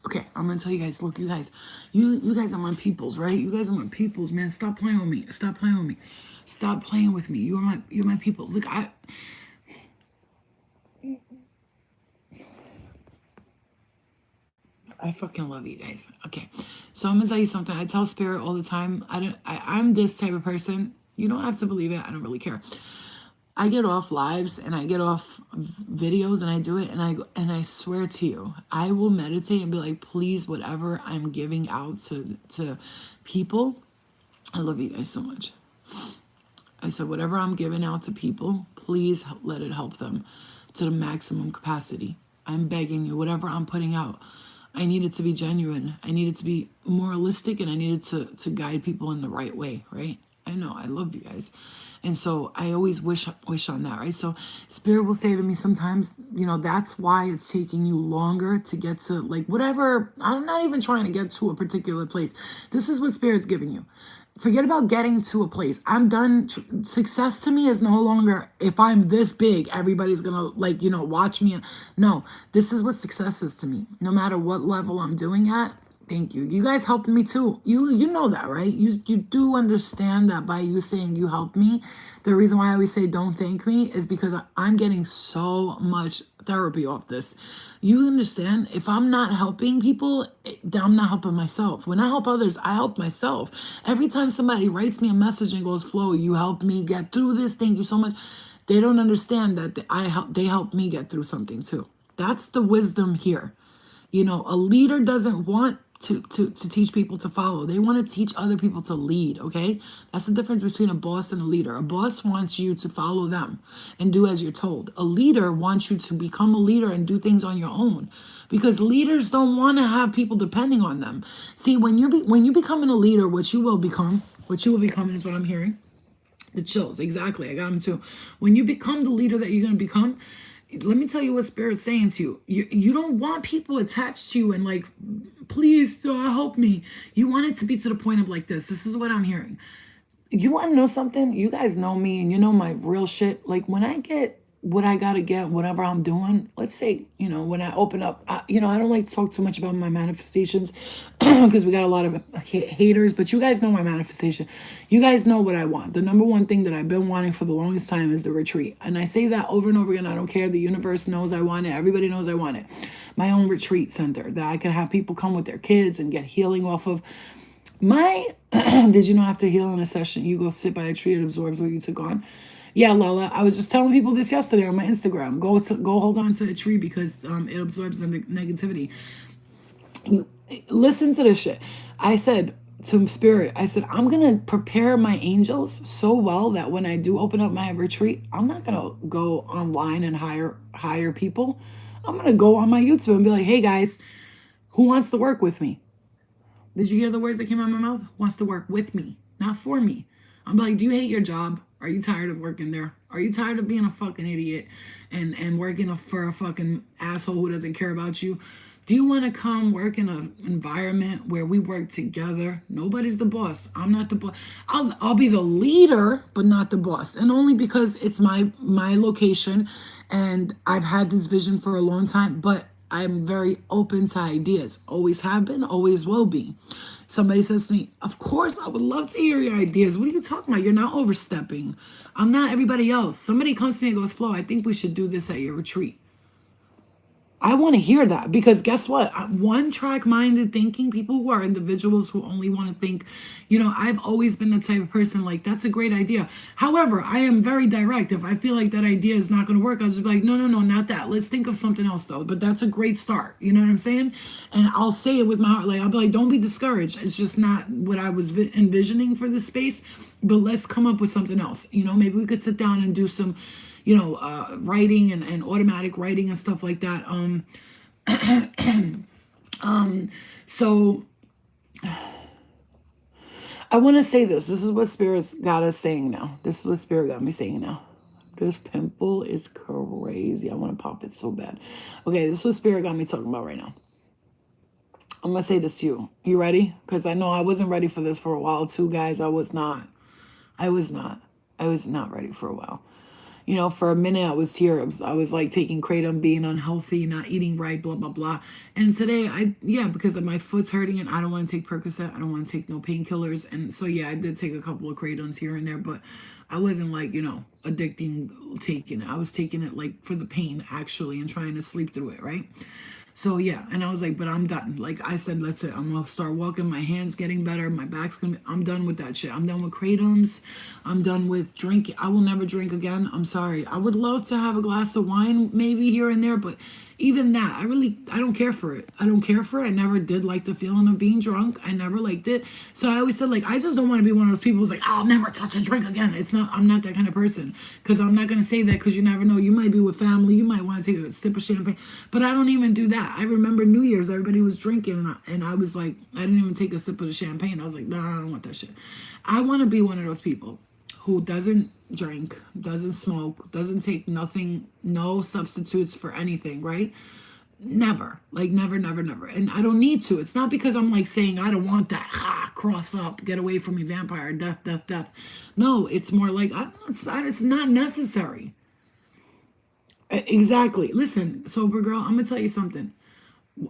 okay, I'm gonna tell you guys, look, you guys, you guys are my peoples, right? You guys are my peoples, man. Stop playing with me. Stop playing with me. Stop playing with me. You're my peoples. Look, I fucking love you guys. Okay. So I'm gonna tell you something. I tell Spirit all the time. I'm this type of person. You don't have to believe it. I don't really care. I get off lives and I get off videos and I do it and I swear to you, I will meditate and be like, please, whatever I'm giving out to people, I love you guys so much. I said, whatever I'm giving out to people, please let it help them to the maximum capacity. I'm begging you, whatever I'm putting out, I need it to be genuine. I need it to be moralistic and I need it to guide people in the right way, right? I know, I love you guys. And so I always wish on that, right? So Spirit will say to me sometimes, that's why it's taking you longer to get to like whatever. I'm not even trying to get to a particular place. This is what Spirit's giving you. Forget about getting to a place. I'm done. Success to me is no longer if I'm this big, everybody's gonna watch me. No, this is what success is to me. No matter what level I'm doing at. Thank you. You guys helped me too. You know that, right? You do understand that by you saying you helped me. The reason why I always say don't thank me is because I'm getting so much therapy off this. You understand? If I'm not helping people, I'm not helping myself. When I help others, I help myself. Every time somebody writes me a message and goes, Flo, you helped me get through this. Thank you so much. They don't understand that they helped me get through something too. That's the wisdom here. A leader doesn't want to teach people to follow. They want to teach other people to lead, okay? That's the difference between a boss and a leader. A boss wants you to follow them and do as you're told. A leader wants you to become a leader and do things on your own because leaders don't want to have people depending on them. See, when you becoming a leader, what you will become is what I'm hearing. The chills, exactly. I got them too. When you become the leader that you're going to become, let me tell you what Spirit's saying to you. You don't want people attached to you and like, please help me. You want it to be to the point of like this. This is what I'm hearing. You want to know something? You guys know me and you know my real shit. Like when I get what I got to get, whatever I'm doing, let's say, when I open up, I don't like to talk too much about my manifestations because we got a lot of haters, but you guys know my manifestation. You guys know what I want. The number one thing that I've been wanting for the longest time is the retreat. And I say that over and over again. I don't care. The universe knows I want it. Everybody knows I want it. My own retreat center that I can have people come with their kids and get healing off of. Did you know after healing a session, you go sit by a tree, it absorbs what you took on? Yeah, Lala, I was just telling people this yesterday on my Instagram. Go hold on to a tree because it absorbs the negativity. Listen to this shit. I said to Spirit, I'm going to prepare my angels so well that when I do open up my retreat, I'm not going to go online and hire people. I'm going to go on my YouTube and be like, hey guys, who wants to work with me? Did you hear the words that came out of my mouth? Wants to work with me, not for me. I'm like, do you hate your job? Are you tired of working there? Are you tired of being a fucking idiot and working for a fucking asshole who doesn't care about you? Do you want to come work in an environment where we work together? Nobody's the boss. I'm not the boss. I'll be the leader, but not the boss. And only because it's my location and I've had this vision for a long time, but I'm very open to ideas. Always have been, always will be. Somebody says to me, of course, I would love to hear your ideas. What are you talking about? You're not overstepping. I'm not everybody else. Somebody comes to me and goes, Flo, I think we should do this at your retreat. I want to hear that because guess what? One-track minded thinking, people who are individuals who only want to think, I've always been the type of person like, that's a great idea. However, I am very direct. If I feel like that idea is not going to work, I'll just be like, no, not that. Let's think of something else though. But that's a great start. You know what I'm saying? And I'll say it with my heart. Like, I'll be like, don't be discouraged. It's just not what I was envisioning for this space, but let's come up with something else. Maybe we could sit down and do some writing and automatic writing and stuff like that. So I want to say this. This is what Spirit's got us saying now. This is what Spirit got me saying now. This pimple is crazy. I want to pop it so bad. Okay, this is what Spirit got me talking about right now. I'm going to say this to you. You ready? Because I know I wasn't ready for this for a while too, guys. I was not. I was not ready for a while. You know, for a minute I was here. I was like taking kratom, being unhealthy, not eating right, blah, blah, blah. And today because of my foot's hurting and I don't want to take Percocet. I don't want to take no painkillers. And so, yeah, I did take a couple of kratoms here and there, but I wasn't like, addicting, taking it. I was taking it like for the pain actually and trying to sleep through it, right? So yeah, and I was like, but I'm done. Like I said, that's it. I'm gonna start walking. My hands getting better. My back's gonna. I'm done with that shit. I'm done with kratoms. I'm done with drinking. I will never drink again. I'm sorry. I would love to have a glass of wine maybe here and there, but even that, I don't care for it. I don't care for it. I never did like the feeling of being drunk. I never liked it. So I always said, like, I just don't want to be one of those people who's like, I'll never touch a drink again. I'm not that kind of person. Because I'm not going to say that because you never know. You might be with family. You might want to take a sip of champagne. But I don't even do that. I remember New Year's, everybody was drinking. And I was like, I didn't even take a sip of the champagne. I was like, nah, I don't want that shit. I want to be one of those people who doesn't drink, doesn't smoke, doesn't take nothing, no substitutes for anything, right? Never. Like never, never, never. And I don't need to. It's not because I'm like saying I don't want that. Cross up, get away from me, vampire, death, death, death. No, it's more like it's not necessary. Exactly. Listen, sober girl, I'm gonna tell you something.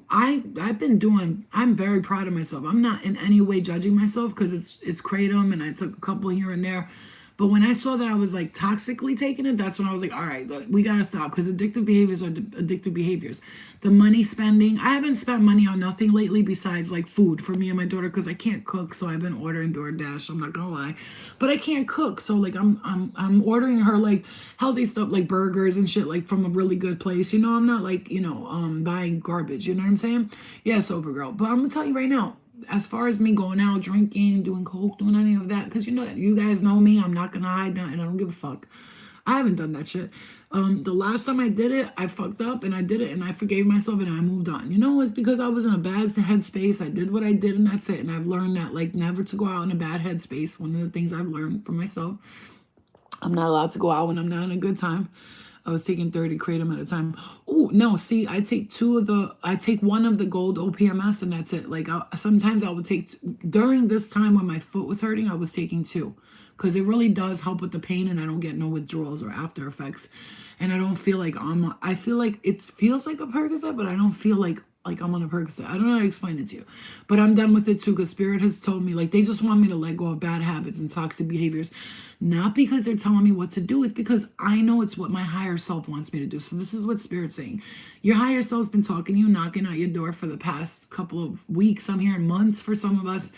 I'm very proud of myself. I'm not in any way judging myself because it's kratom and I took a couple here and there. But when I saw that I was like toxically taking it, that's when I was like, all right, look, we gotta stop because addictive behaviors are addictive behaviors. The money spending, I haven't spent money on nothing lately besides like food for me and my daughter because I can't cook, so I've been ordering DoorDash. I'm not gonna lie, but I can't cook, so like I'm ordering her like healthy stuff like burgers and shit like from a really good place. I'm not like buying garbage. You know what I'm saying? Yeah, sober girl. But I'm gonna tell you right now, as far as me going out drinking, doing coke, doing any of that, because you guys know me, I'm not gonna hide nothing. I don't give a fuck. I haven't done that shit. The last time I did it, I fucked up and I did it and I forgave myself and I moved on. It's because I was in a bad headspace. I did what I did and that's it. And I've learned that like never to go out in a bad headspace. One of the things I've learned for myself. I'm not allowed to go out when I'm not in a good time. I was taking 30 kratom at a time. Oh, no, see, I take one of the gold OPMS and that's it. Like sometimes I would take, during this time when my foot was hurting, I was taking two. Because it really does help with the pain and I don't get no withdrawals or after effects. And I don't feel like I feel like it feels like a Percocet, but I don't feel like I'm on a Percocet. I don't know how to explain it to you. But I'm done with it too because Spirit has told me like they just want me to let go of bad habits and toxic behaviors. Not because they're telling me what to do. It's because I know it's what my higher self wants me to do. So this is what Spirit's saying. Your higher self's been talking to you, knocking at your door for the past couple of weeks. I'm hearing months for some of us.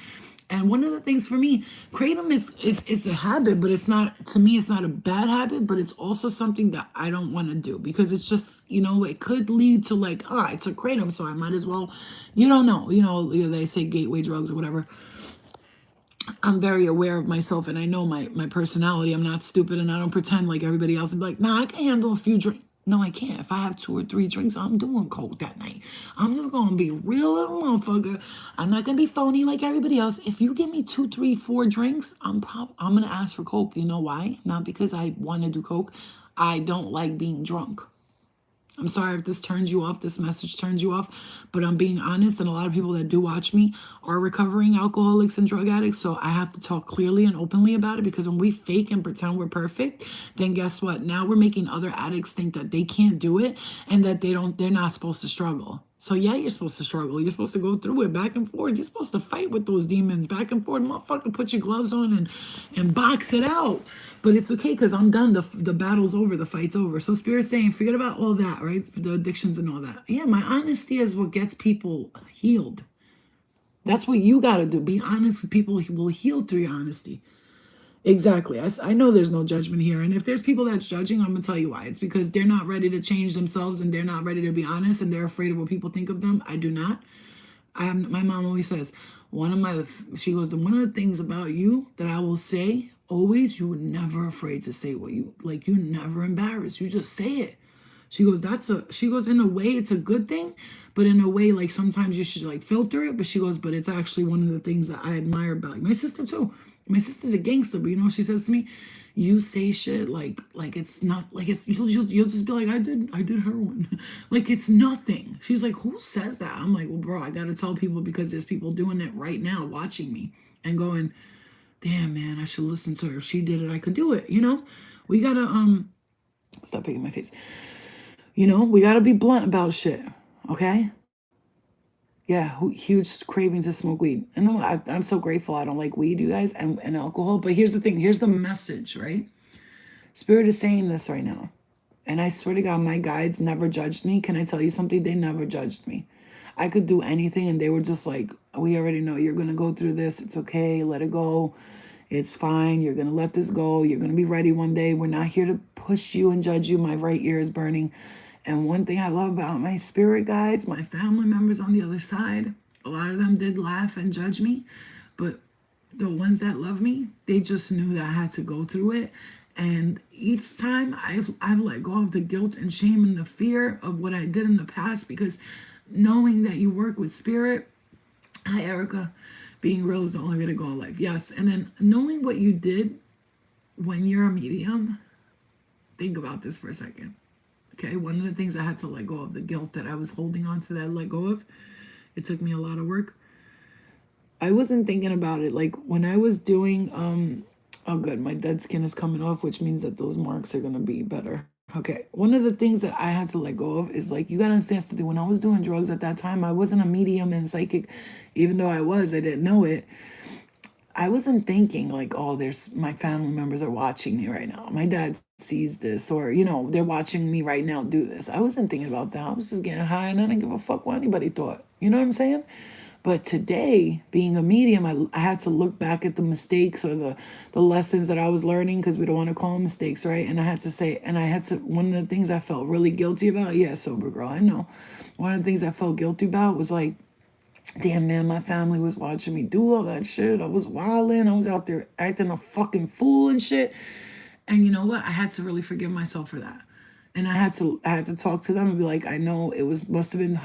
And one of the things for me, kratom it's a habit, but it's not, to me, it's not a bad habit, but it's also something that I don't want to do because it's just, it could lead to like, it's a kratom, so I might as well, you don't know, they say gateway drugs or whatever. I'm very aware of myself and I know my personality. I'm not stupid and I don't pretend like everybody else and be like, nah, I can handle a few drinks. No, I can't. If I have 2 or 3 drinks, I'm doing coke that night. I'm just gonna be real little motherfucker. I'm not gonna be phony like everybody else. If you give me 2, 3, 4 drinks, I'm gonna ask for coke. You know why? Not because I want to do coke. I don't like being drunk. I'm sorry if this turns you off, this message turns you off, but I'm being honest, and a lot of people that do watch me are recovering alcoholics and drug addicts, so I have to talk clearly and openly about it because when we fake and pretend we're perfect, then guess what? Now we're making other addicts think that they can't do it and that they're not supposed to struggle. So yeah, you're supposed to struggle. You're supposed to go through it back and forth. You're supposed to fight with those demons back and forth. Motherfucker, put your gloves on and box it out. But it's okay because I'm done. The battle's over. The fight's over. So Spirit's saying, forget about all that, right? The addictions and all that. Yeah, my honesty is what gets people healed. That's what you got to do. Be honest. People will heal through your honesty. Exactly. I know there's no judgment here. And if there's people that's judging, I'm going to tell you why. It's because they're not ready to change themselves and they're not ready to be honest and they're afraid of what people think of them. I do not. My mom always says, one of the things about you that I will say always, you were never afraid to say what you, like, you never embarrassed. You just say it. She goes, she goes, in a way, it's a good thing, but in a way, like sometimes you should like filter it. But she goes, but it's actually one of the things that I admire about like, my sister too. My sister's a gangster, but you know what she says to me? You say shit like it's not like it's you'll just be like, I did heroin. Like it's nothing. She's like, who says that? I'm like, well, bro, I gotta tell people because there's people doing it right now, watching me and going, damn man, I should listen to her. If she did it, I could do it, you know? We gotta stop picking my face. You know, we gotta be blunt about shit, okay? Yeah, huge craving to smoke weed. And I'm so grateful I don't like weed, you guys, and alcohol. But here's the thing. Here's the message, right? Spirit is saying this right now. And I swear to God, my guides never judged me. Can I tell you something? They never judged me. I could do anything, and they were just like, we already know you're going to go through this. It's okay. Let it go. It's fine. You're going to let this go. You're going to be ready one day. We're not here to push you and judge you. My right ear is burning. And one thing I love about my spirit guides, my family members on the other side, a lot of them did laugh and judge me, but the ones that love me, they just knew that I had to go through it. And each time I've let go of the guilt and shame and the fear of what I did in the past, because knowing that you work with spirit, hi Erica, being real is the only way to go in life. Yes. And then knowing what you did when you're a medium, think about this for a second. Okay, one of the things I had to let go of, the guilt that I was holding on to that I let go of, it took me a lot of work. I wasn't thinking about it. Like when I was doing, oh good, my dead skin is coming off, which means that those marks are going to be better. Okay, one of the things that I had to let go of is like, you got to understand something. When I was doing drugs at that time, I wasn't a medium and psychic, even though I didn't know it. I wasn't thinking like, oh, there's my family members are watching me right now. My dad sees this, or you know, they're watching me right now do this. I wasn't thinking about that. I was just getting high and I didn't give a fuck what anybody thought. You know what I'm saying? But today, being a medium, I had to look back at the mistakes or the lessons that I was learning, because we don't want to call them mistakes, right? And I had to say, one of the things I felt really guilty about, yeah, sober girl, I know. One of the things I felt guilty about was like, damn man, my family was watching me do all that shit. I was wilding. I was out there acting a fucking fool and shit. And you know what? I had to really forgive myself for that. And I had to talk to them and be like, I know must have been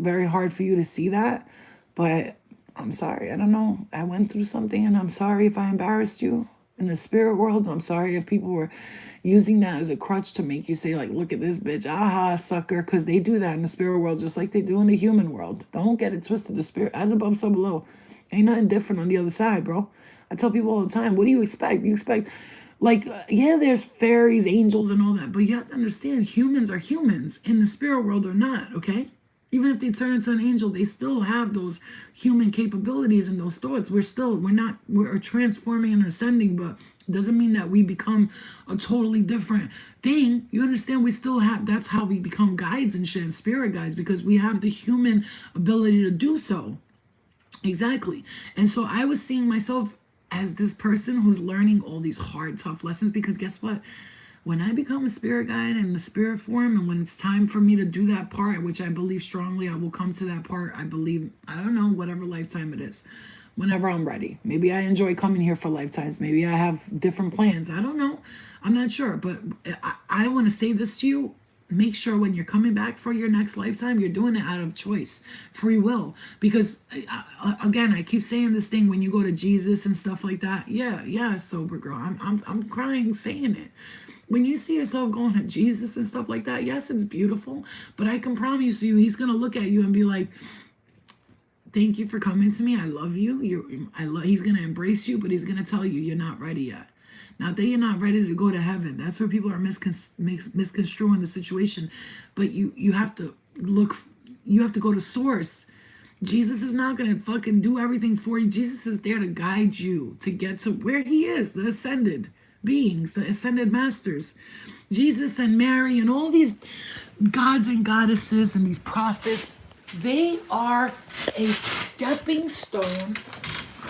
very hard for you to see that, but I'm sorry. I don't know. I went through something, and I'm sorry if I embarrassed you in the spirit world. I'm sorry if people were using that as a crutch to make you say like, look at this bitch, aha, sucker, because they do that in the spirit world just like they do in the human world. Don't get it twisted. The spirit, as above, so below. Ain't nothing different on the other side, bro. I tell people all the time, what do you expect? You expect, like, yeah, there's fairies, angels, and all that, but you have to understand, humans are humans in the spirit world or not, okay? Even if they turn into an angel, they still have those human capabilities and those thoughts. We're transforming and ascending, but it doesn't mean that we become a totally different thing. You understand? We still have, that's how we become guides and shit, and spirit guides, because we have the human ability to do so. Exactly. And so I was seeing myself as this person who's learning all these hard, tough lessons, because guess what? When I become a spirit guide in the spirit form, and when it's time for me to do that part, which I believe strongly I will come to that part, I believe, I don't know, whatever lifetime it is, whenever I'm ready. Maybe I enjoy coming here for lifetimes. Maybe I have different plans. I don't know. I'm not sure. But I want to say this to you. Make sure when you're coming back for your next lifetime, you're doing it out of choice, free will. Because again, I keep saying this thing, when you go to Jesus and stuff like that. Yeah, sober girl. I'm crying saying it. When you see yourself going to Jesus and stuff like that, yes, it's beautiful, but I can promise you, he's gonna look at you and be like, thank you for coming to me. I love you. He's gonna embrace you, but he's gonna tell you you're not ready yet. Not that you're not ready to go to heaven. That's where people are misconstruing the situation. But you have to look. You have to go to source. Jesus is not gonna fucking do everything for you. Jesus is there to guide you to get to where he is, the ascended beings, the ascended masters. Jesus and Mary and all these gods and goddesses and these prophets, they are a stepping stone.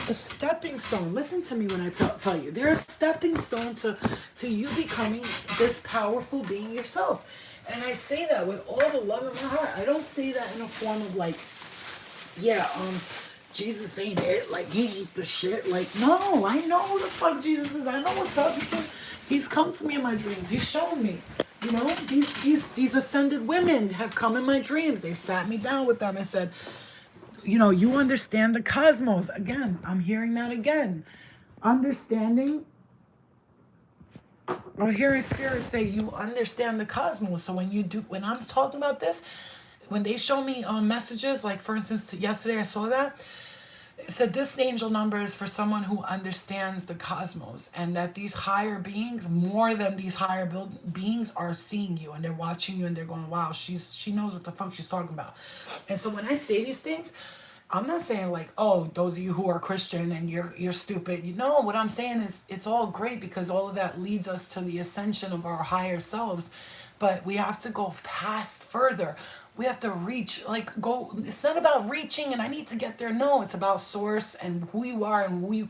A stepping stone. Listen to me when I tell you. They're a stepping stone to you becoming this powerful being yourself. And I say that with all the love in my heart. I don't say that in a form of like, yeah, Jesus ain't it. Like, he ain't the shit. Like, no, I know who the fuck Jesus is. I know what's up. He's come to me in my dreams. He's shown me. You know, these ascended women have come in my dreams. They've sat me down with them and said, you know, you understand the cosmos. Again, I'm hearing that again. Understanding, or hearing spirits say you understand the cosmos. So when I'm talking about this, when they show me messages, like for instance, yesterday I saw that, it said this angel number is for someone who understands the cosmos, and that these higher beings, more than these higher beings, are seeing you and they're watching you and they're going, wow, she knows what the fuck she's talking about. And so when I say these things, I'm not saying like, oh, those of you who are Christian and you're stupid. You know, what I'm saying is it's all great because all of that leads us to the ascension of our higher selves. But we have to go past further. We have to reach, like go, it's not about reaching and I need to get there. No, it's about source and who you are and who you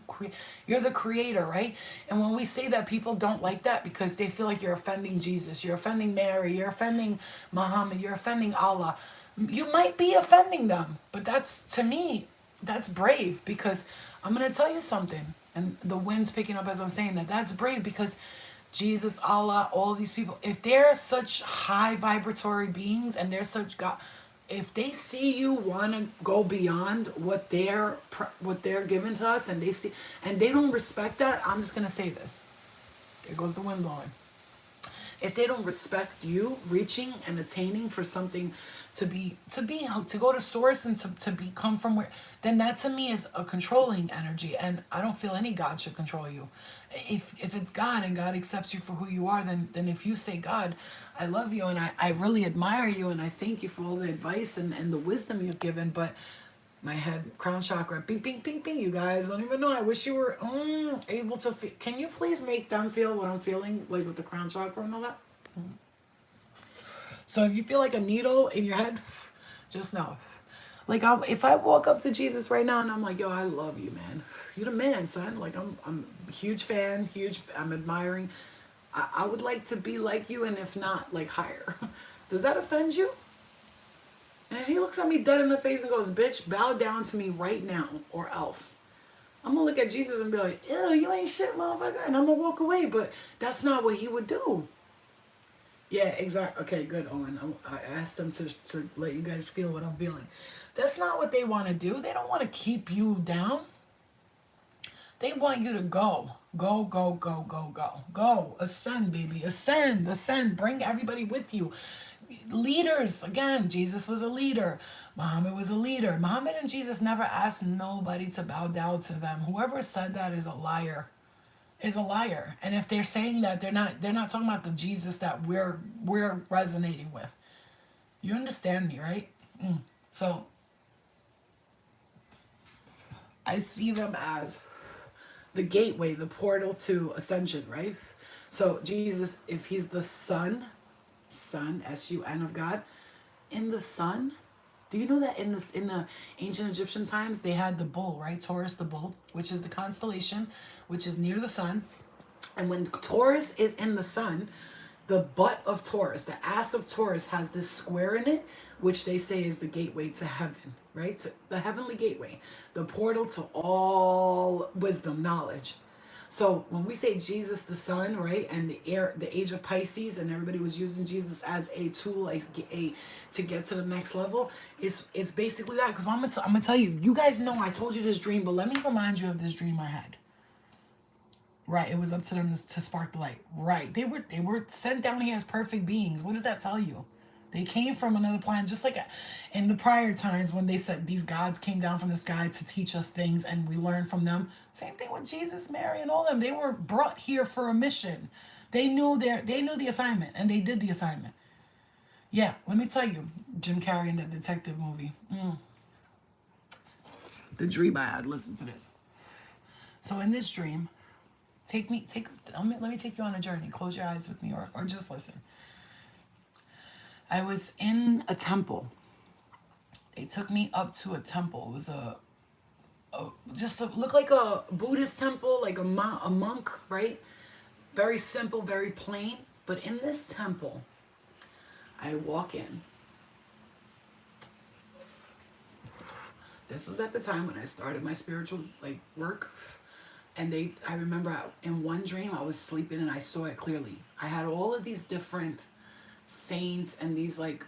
you're the creator, right? And when we say that, people don't like that because they feel like you're offending Jesus, you're offending Mary, you're offending Muhammad, you're offending Allah. You might be offending them, but that's, to me, that's brave, because I'm going to tell you something, and the wind's picking up as I'm saying that. That's brave because Jesus, Allah, all these people, if they're such high vibratory beings and they're such God, if they see you want to go beyond what they're given to us, and they see and they don't respect that, I'm just going to say this. There goes the wind blowing. If they don't respect you reaching and attaining for something to go to source and to become from where, then that to me is a controlling energy, and I don't feel any God should control you. If it's God and God accepts you for who you are, then if you say, God, I love you and I really admire you and I thank you for all the advice and the wisdom you've given, but my head, crown chakra, ping, ping, ping, ping. You guys don't even know. I wish you were able to feel. Can you please make them feel what I'm feeling, like with the crown chakra and all that? So if you feel like a needle in your head, just know. Like if I walk up to Jesus right now and I'm like, yo, I love you, man. You're the man, son. Like I'm a huge fan, I'm admiring. I would like to be like you, and if not, like higher. Does that offend you? And if he looks at me dead in the face and goes, bitch, bow down to me right now or else. I'm going to look at Jesus and be like, ew, you ain't shit, motherfucker. And I'm going to walk away. But that's not what he would do. Yeah, exactly. Okay, good, Owen. I asked them to let you guys feel what I'm feeling. That's not what they want to do. They don't want to keep you down. They want you to go. Go, go, go, go, go. Go. Ascend, baby. Ascend, ascend. Bring everybody with you. Leaders, again, Jesus was a leader. Muhammad was a leader. Muhammad and Jesus never asked nobody to bow down to them. Whoever said that is a liar. Is a liar. And if they're saying that, they're not talking about the Jesus that we're resonating with. You understand me, right? So I see them as the gateway, the portal to ascension, right? So Jesus, if he's the Son, S-U-N of God, in the sun, do you know that in the ancient Egyptian times they had the bull, right? Taurus, the bull, which is the constellation, which is near the sun. And when Taurus is in the sun, the butt of Taurus, the ass of Taurus, has this square in it, which they say is the gateway to heaven, right? So the heavenly gateway, the portal to all wisdom, knowledge. So when we say Jesus the Son, right, and the age of Pisces, and everybody was using Jesus as a tool, to get to the next level, it's basically that. Because I'm gonna tell you, you guys know I told you this dream, but let me remind you of this dream I had. Right, it was up to them to spark the light. Right, they were sent down here as perfect beings. What does that tell you? They came from another planet, just like in the prior times when they said these gods came down from the sky to teach us things and we learned from them. Same thing with Jesus, Mary, and all them. They were brought here for a mission. They knew the assignment and they did the assignment. Yeah, let me tell you, Jim Carrey in that detective movie. The dream I had. Listen to this. So in this dream, let me take you on a journey. Close your eyes with me, or just listen. I was in a temple. They took me up to a temple. It was looked like a Buddhist temple, like a monk, right? Very simple, very plain. But in this temple, I walk in. This was at the time when I started my spiritual work. And I remember in one dream I was sleeping and I saw it clearly. I had all of these different saints and these like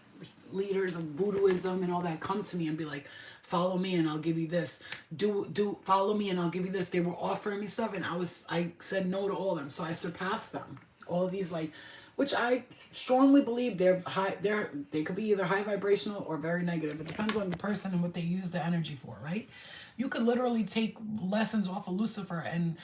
leaders of voodooism and all that come to me and be like, follow me and I'll give you this. Do follow me and I'll give you this. They were offering me stuff and I said no to all of them. So I surpassed them. All of these like, which I strongly believe they could be either high vibrational or very negative. It depends on the person and what they use the energy for, right? You could literally take lessons off of Lucifer and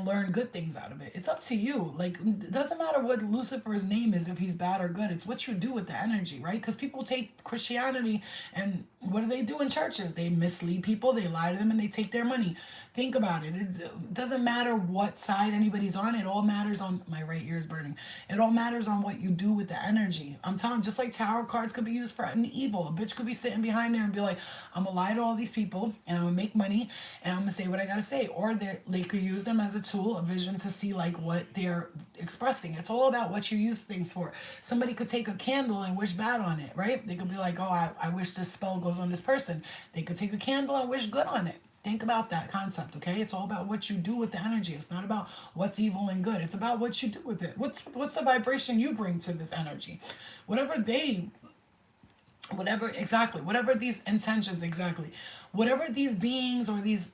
learn good things out of it. It's up to you. Like, it doesn't matter what Lucifer's name is, if he's bad or good. It's what you do with the energy, right? Because people take Christianity and what do they do in churches? They mislead people, they lie to them, and they take their money. Think about it. It doesn't matter what side anybody's on. It all matters on, my right ear is burning. It all matters on what you do with the energy. I'm telling, just like tarot cards could be used for an evil. A bitch could be sitting behind there and be like, I'm gonna lie to all these people and I'm gonna make money and I'm gonna say what I gotta say. Or they could use them as a tool, a vision to see like what they're expressing. It's all about what you use things for. Somebody could take a candle and wish bad on it, right? They could be like, oh, I wish this spell goes on this person. They could take a candle and wish good on it. Think about that concept, okay? It's all about what you do with the energy. It's not about what's evil and good. It's about what you do with it. What's the vibration you bring to this energy? Whatever these intentions, exactly. Whatever these beings or these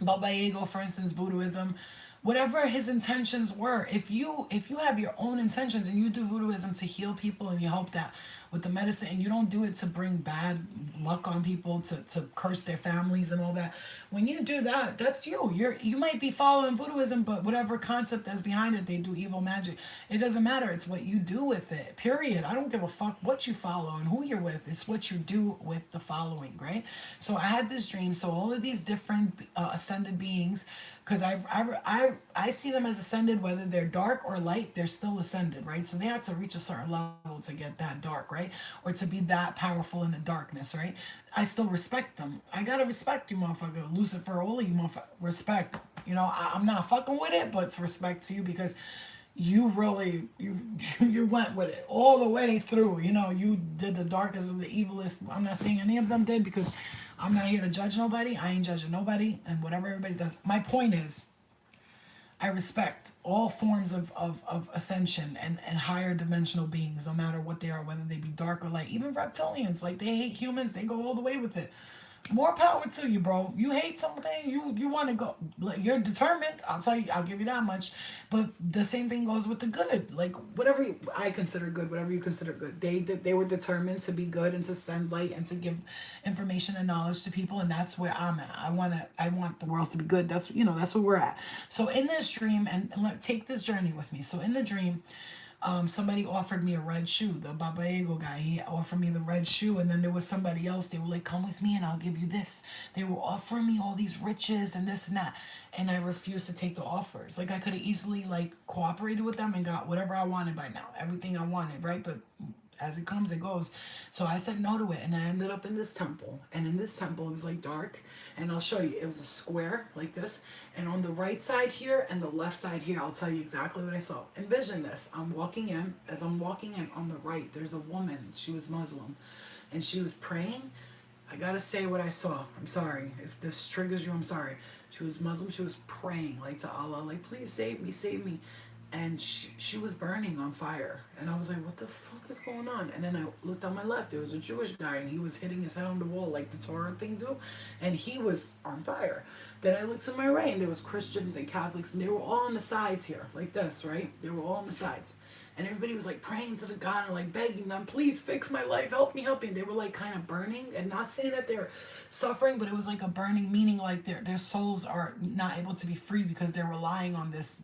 Baba Yaga, for instance, voodooism, whatever his intentions were, if you have your own intentions and you do voodooism to heal people and you help that with the medicine and you don't do it to bring bad luck on people, to curse their families and all that, when you do that, that's you might be following voodooism, but whatever concept that's behind it, they do evil magic. It doesn't matter. It's what you do with it, period. I don't give a fuck what you follow and who you're with. It's what you do with the following, right? So I had this dream. So all of these different ascended beings, because I see them as ascended, whether they're dark or light, they're still ascended, right? So they have to reach a certain level to get that dark, right? Or to be that powerful in the darkness, right? I still respect them. I gotta respect you, motherfucker. Lucifer, all of you, motherfucker. Respect. You know, I'm not fucking with it, but it's respect to you because you really you went with it all the way through. You know, you did the darkest of the evilest. I'm not saying any of them did because I'm not here to judge nobody. I ain't judging nobody and whatever everybody does. My point is, I respect all forms of ascension and higher dimensional beings, no matter what they are, whether they be dark or light. Even reptilians, like they hate humans, they go all the way with it. More power to you, bro. You hate something, you want to go. Like, you're determined. I'll tell you. I'll give you that much. But the same thing goes with the good. Like whatever I consider good, whatever you consider good, they were determined to be good and to send light and to give information and knowledge to people. And that's where I'm at. I want the world to be good. That's that's where we're at. So in this dream, and take this journey with me. So in the dream, somebody offered me a red shoe. The Baba Yaga guy, he offered me the red shoe, and then there was somebody else. They were like, "Come with me, and I'll give you this." They were offering me all these riches and this and that, and I refused to take the offers. Like I could have easily like cooperated with them and got whatever I wanted by now, everything I wanted, right? But as it comes, it goes. So I said no to it, and I ended up in this temple. And in this temple, it was like dark, and I'll show you. It was a square like this, and on the right side here and the left side here, I'll tell you exactly what I saw. Envision this. I'm walking in. As I'm walking in, on the right, there's a woman. She was Muslim, and she was praying. I gotta say what I saw. I'm sorry if this triggers you. I'm sorry. She was Muslim. She was praying like to Allah, like, please save me, save me. And she was burning on fire. And I was like, what the fuck is going on? And then I looked on my left. There was a Jewish guy, and he was hitting his head on the wall like the Torah thing do. And he was on fire. Then I looked to my right, and there was Christians and Catholics, and they were all on the sides here, like this, right? They were all on the sides. And everybody was like praying to the God and like begging them, please fix my life, help me, help me. And they were like kind of burning, and not saying that they're suffering, but it was like a burning, meaning like their souls are not able to be free because they're relying on this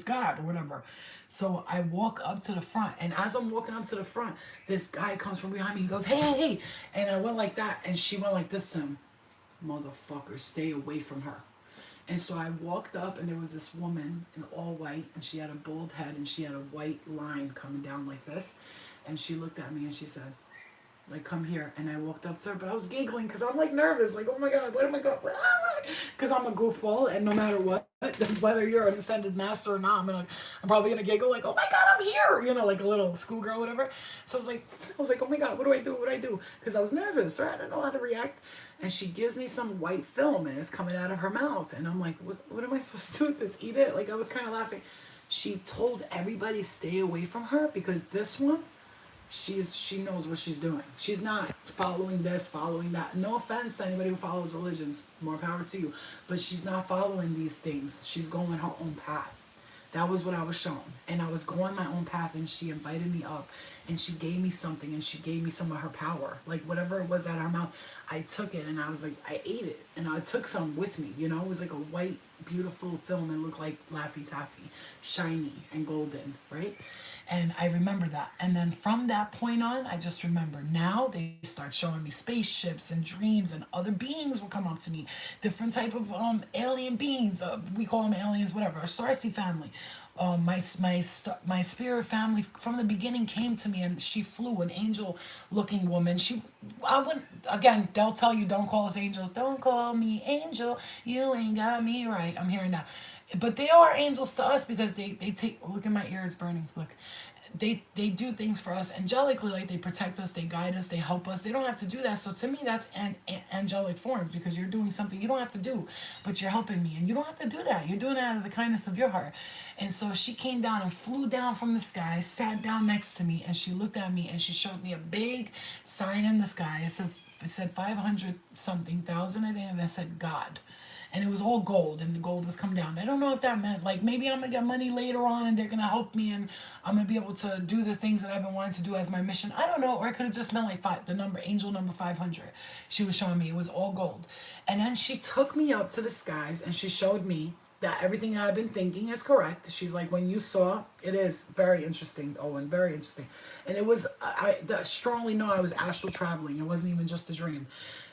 God or whatever. So I walk up to the front, and as I'm walking up to the front, this guy comes from behind me. He goes, hey, hey, hey. And I went like that, and she went like this to him. Motherfucker, stay away from her. And so I walked up, and there was this woman in all white, and she had a bald head, and she had a white line coming down like this. And she looked at me, and she said, like, come here. And I walked up to her, but I was giggling because I'm like nervous, like, oh my God, what am I going to, because I'm a goofball, and no matter what, whether you're an ascended master or not, I'm probably gonna giggle like, oh my God, I'm here, you know, like a little schoolgirl, whatever. So I was like, oh my God, what do I do? Because I was nervous, right? I didn't know how to react. And she gives me some white film, and it's coming out of her mouth, and I'm like, what am I supposed to do with this? Eat it? Like, I was kind of laughing. She told everybody stay away from her because this one, she knows what she's doing. She's not following this, following that. No offense to anybody who follows religions, more power to you, but she's not following these things. She's going her own path. That was what I was shown. And I was going my own path, and she invited me up and she gave me something, and she gave me some of her power. Like whatever it was at her mouth, I took it and I was like, I ate it. And I took some with me, you know? It was like a white, beautiful film. It looked like Laffy Taffy, shiny and golden, right? And I remember that. And then from that point on, I just remember now they start showing me spaceships and dreams, and other beings will come up to me. Different type of alien beings. We call them aliens, whatever. A Sarsi family. My spirit family from the beginning came to me, and she flew, an angel looking woman. I wouldn't, again, they'll tell you don't call us angels. Don't call me angel. You ain't got me right. I'm hearing that. But they are angels to us because they take, look at my ear, it's burning, look. They do things for us angelically, like they protect us, they guide us, they help us. They don't have to do that. So to me, that's an angelic form, because you're doing something you don't have to do, but you're helping me. And you don't have to do that. You're doing it out of the kindness of your heart. And so she came down and flew down from the sky, sat down next to me, and she looked at me and she showed me a big sign in the sky. It said 500 something thousand, I think, and it said God. And it was all gold, and the gold was come down. I don't know if that meant, like, maybe I'm going to get money later on and they're going to help me and I'm going to be able to do the things that I've been wanting to do as my mission. I don't know. Or it could have just meant like the number, angel number 500. She was showing me it was all gold. And then she took me up to the skies and she showed me that everything I've been thinking is correct. She's like, when you saw, it is very interesting, Owen, very interesting. And it was, I strongly know I was astral traveling. It wasn't even just a dream.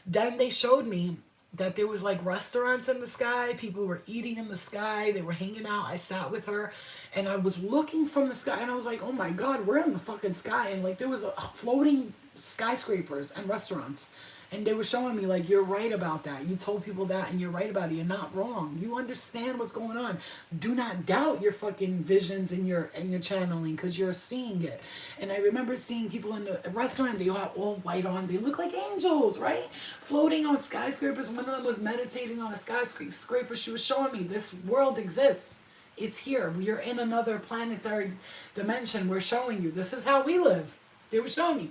Then they showed me that there was like restaurants in the sky. People were eating in the sky. They were hanging out. I sat with her and I was looking from the sky and I was like, oh my God, we're in the fucking sky. And like there was floating skyscrapers and restaurants. And they were showing me like, you're right about that. You told people that and you're right about it. You're not wrong. You understand what's going on. Do not doubt your fucking visions and your channeling, because you're seeing it. And I remember seeing people in the restaurant, they had all white on. They look like angels, right? Floating on skyscrapers. One of them was meditating on a skyscraper. She was showing me this world exists. It's here. We are in another planetary dimension. We're showing you. This is how we live. They were showing me.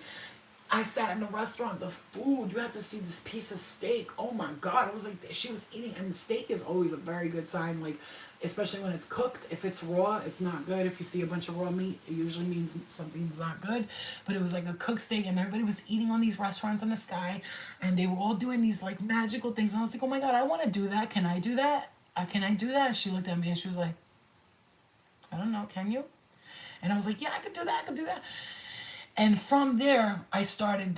I sat in a restaurant, the food, you had to see this piece of steak. Oh my God. It was like, she was eating, and steak is always a very good sign, like, especially when it's cooked. If it's raw, it's not good. If you see a bunch of raw meat, it usually means something's not good. But it was like a cooked steak, and everybody was eating on these restaurants in the sky, and they were all doing these like magical things. And I was like, oh my God, I want to do that. Can I do that? Can I do that? And she looked at me and she was like, I don't know, can you? And I was like, yeah, I could do that. I could do that. And from there, I started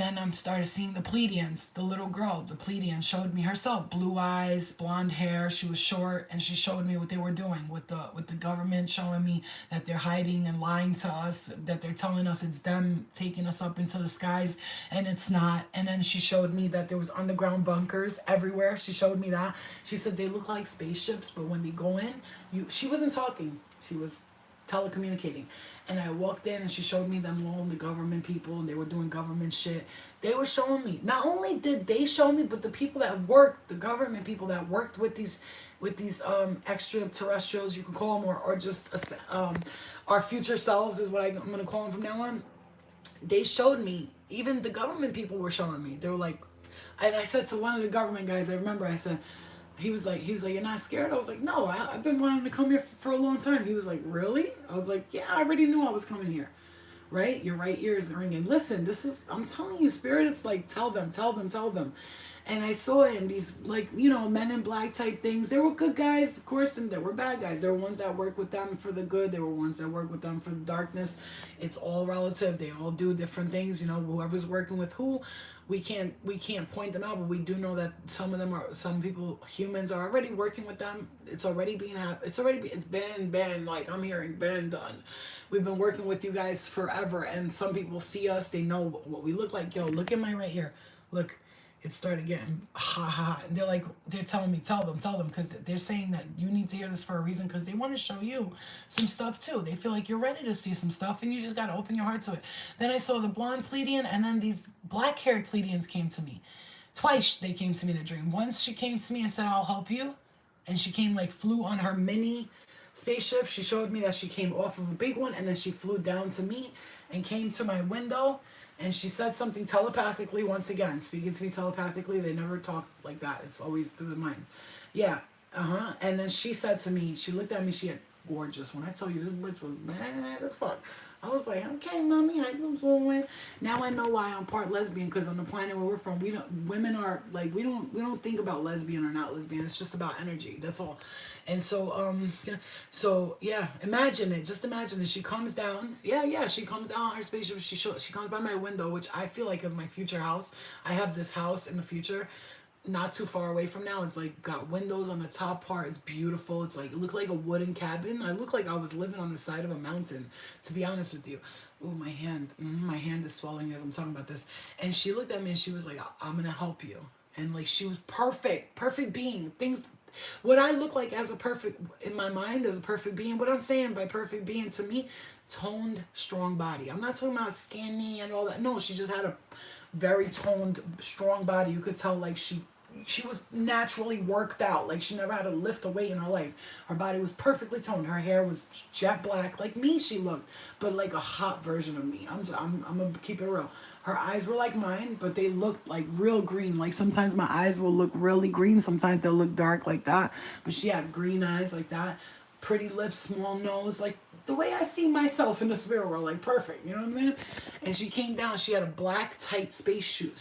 seeing the Pleiadians. The little girl, the Pleiadian, showed me herself. Blue eyes, blonde hair, she was short, and she showed me what they were doing with the government, showing me that they're hiding and lying to us, that they're telling us it's them taking us up into the skies, and it's not. And then she showed me that there was underground bunkers everywhere. She showed me that. She said they look like spaceships, but when they go in, she wasn't talking. She was telecommunicating. And I walked in and she showed me them all, the government people, and they were doing government shit. They were showing me. Not only did they show me, but the people that worked, the government people that worked with these extraterrestrials, you can call them, or just our future selves is what I'm going to call them from now on. They showed me. Even the government people were showing me. They were like, and I said to one of the government guys, I remember I said, he was like, you're not scared? I was like, no, I've been wanting to come here for a long time. He was like, really? I was like, yeah, I already knew I was coming here. Right? Your right ear is ringing. Listen, I'm telling you, Spirit, it's like, tell them. And I saw it in these, like, Men in Black type things. There were good guys, of course, and there were bad guys. There were ones that work with them for the good. There were ones that work with them for the darkness. It's all relative. They all do different things. Whoever's working with who, we can't point them out, but we do know that some people, humans are already working with them. It's been, like I'm hearing, been done. We've been working with you guys forever, and some people see us. They know what we look like. Yo, look at my right here. Look. It started getting ha. And they're telling me, tell them, because they're saying that you need to hear this for a reason, because they want to show you some stuff too. They feel like you're ready to see some stuff, and you just got to open your heart to it. Then I saw the blonde Pleiadian, and then these black-haired Pleiadians came to me. Twice they came to me in a dream. Once she came to me and said, I'll help you. And she came, flew on her mini spaceship. She showed me that she came off of a big one, and then she flew down to me and came to my window, and she said something telepathically once again, speaking to me telepathically. They never talk like that. It's always through the mind. Yeah. Uh-huh. And then she said to me, she looked at me, she had gorgeous. When I tell you this bitch was bad as fuck. I was like, okay, mommy, how you doing? Now I know why I'm part lesbian, because on the planet where we're from, we don't, women are like, we don't think about lesbian or not lesbian. It's just about energy. That's all. And so yeah, imagine it. Just imagine it. She comes down. Yeah, she comes down on her spaceship. She comes by my window, which I feel like is my future house. I have this house in the future, not too far away from now. It's like got windows on the top part. It's beautiful. It's like, it looked like a wooden cabin. I look like I was living on the side of a mountain, to be honest with you. Oh, my hand is swelling as I'm talking about this. And she looked at me and she was like, I'm gonna help you. And like, she was perfect being. Things, what I look like as a perfect, in my mind, as a perfect being, what I'm saying by perfect being to me, toned, strong body. I'm not talking about skinny and all that. No, she just had a very toned, strong body. You could tell like she was naturally worked out. Like she never had to lift a weight in her life. Her body was perfectly toned. Her hair was jet black, like me. She looked, but like a hot version of me. I'm gonna keep it real. Her eyes were like mine, but they looked like real green. Like sometimes my eyes will look really green. Sometimes they'll look dark like that. But she had green eyes like that. Pretty lips, small nose, like the way I see myself in the spirit world, like perfect, you know what I mean? And she came down, she had a black tight space suit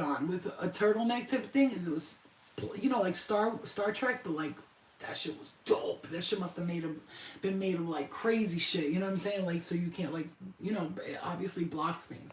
on with a turtleneck type of thing, and it was, you know, like Star Trek, but like that shit was dope. That shit must have been made of like crazy shit, you know what I'm saying? Like, so you can't, like, you know, it obviously blocks things.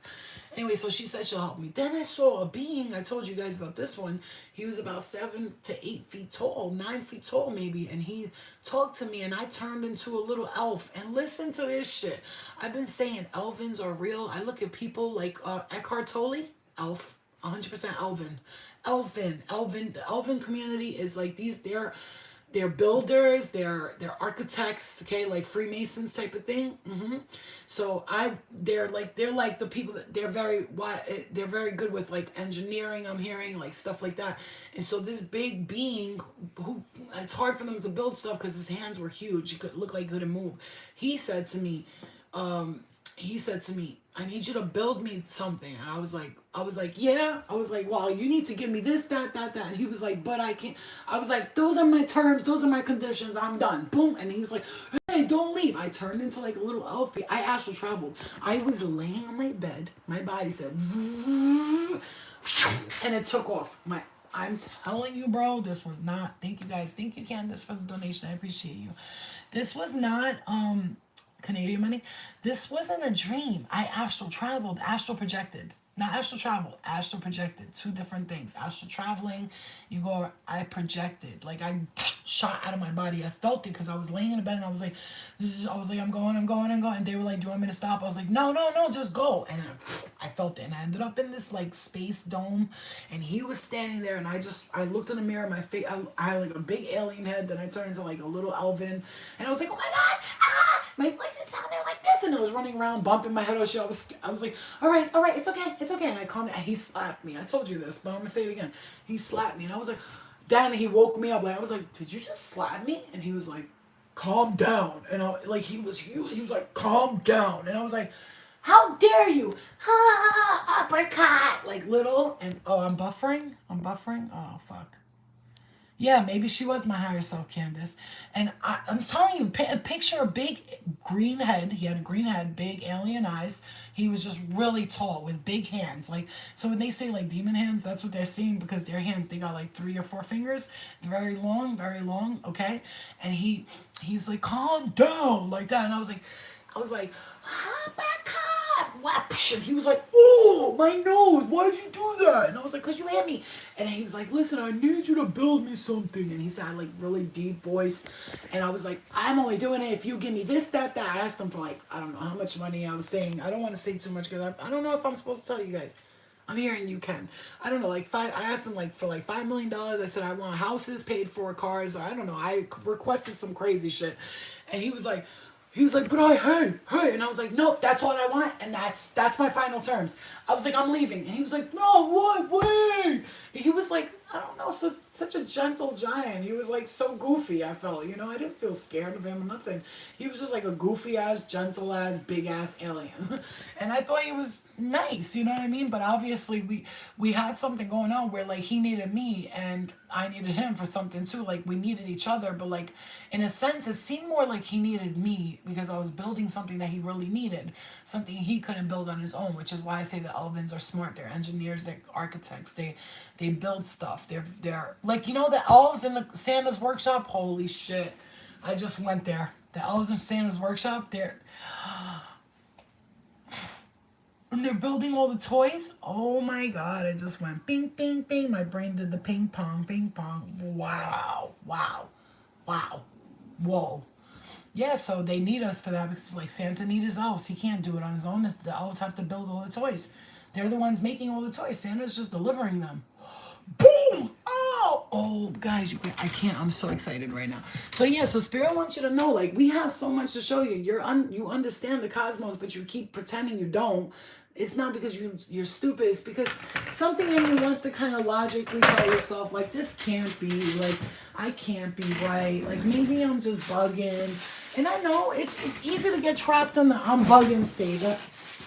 Anyway, so she said she'll help me. Then I saw a being. I told you guys about this one. He was about 7 to 8 feet tall, 9 feet tall maybe, and he talked to me, and I turned into a little elf. And listen to this shit. I've been saying elvins are real. I look at people like Eckhart Tolle, elf, 100% elvin. The elvin community is like they're builders, they're architects, okay, like Freemasons type of thing. So they're like the people that they're very good with like engineering. I'm hearing like stuff like that. And so this big being, who it's hard for them to build stuff because his hands were huge. He could look like he couldn't move. He said to me, I need you to build me something. And I was like, yeah. I was like, well, you need to give me this, that. And he was like, but I can't. I was like, those are my terms. Those are my conditions. I'm done. Boom. And he was like, hey, don't leave. I turned into like a little elfie. I astral traveled. I was laying on my bed. My body said, and it took off. I'm telling you, bro, this was not, thank you guys. Thank you, Candace, for the donation. I appreciate you. This was not, Canadian money. This wasn't a dream. I astral traveled, astral projected. Not astral travel, astral projected. Two different things. Astral traveling, I projected. Like I shot out of my body. I felt it because I was laying in the bed and I was like, I'm going. And they were like, do you want me to stop? I was like, no, just go. And I felt it. And I ended up in this like space dome. And he was standing there and I looked in the mirror, my face, I had like a big alien head. Then I turned into like a little elven. And I was like, oh my God, my voice is sounding like this. And I was running around, bumping my head. I was like, all right, it's okay. And I calmed, and he slapped me. I told you this, but I'm gonna say it again. He slapped me, and I was like, then he woke me up. Like I was like, did you just slap me? And he was like, calm down. And he was huge. He was like, calm down. And I was like, how dare you? Uppercut. Like little, and I'm buffering. Oh fuck. Yeah, maybe she was my higher self, Candace. And I'm telling you, picture a big green head. He had a green head, big alien eyes. He was just really tall with big hands. Like, so when they say like demon hands, that's what they're seeing because their hands, they got like 3 or 4 fingers. Very long, okay? And he's like, calm down, like that. And I was like, and he was like, oh, my nose, why'd you do that? And I was like, because you hit me. And he was like, listen, I need you to build me something. And he said, like, really deep voice. And I was like, I'm only doing it if you give me this, that. I asked him for, like, I don't know how much money I was saying. I don't want to say too much because I don't know if I'm supposed to tell you guys. I'm hearing you can. I don't know, like I asked him like for like $5 million. I said, I want houses paid for, cars. I don't know. I requested some crazy shit. And he was like, but hey. And I was like, nope, that's what I want. And that's my final terms. I was like, I'm leaving. And he was like, no, what? Wait. And he was like, I don't know, so such a gentle giant. He was like so goofy, I felt. You know, I didn't feel scared of him or nothing. He was just like a goofy ass, gentle ass, big ass alien. And I thought he was nice, you know what I mean? But obviously we had something going on where like he needed me and I needed him for something too. Like we needed each other, but like in a sense it seemed more like he needed me because I was building something that he really needed, something he couldn't build on his own, which is why I say the Elvins are smart. They're engineers, they're architects, they build stuff. They're like, you know, the elves in the Santa's workshop. Holy shit! I just went there. The elves in Santa's workshop. And they're building all the toys. Oh my god! I just went bing, bing, bing. My brain did the ping pong, ping pong. Wow, wow, wow, whoa. Yeah, so they need us for that because like Santa needs his elves. He can't do it on his own. The elves have to build all the toys. They're the ones making all the toys. Santa's just delivering them. Boom! Oh, guys, I can't. I'm so excited right now. So yeah, so Spirit wants you to know, like, we have so much to show you. You understand the cosmos, but you keep pretending you don't. It's not because you're stupid. It's because something in you wants to kind of logically tell yourself, like, this can't be. Like, I can't be right. Like, maybe I'm just bugging. And I know it's easy to get trapped on the I'm bugging stage.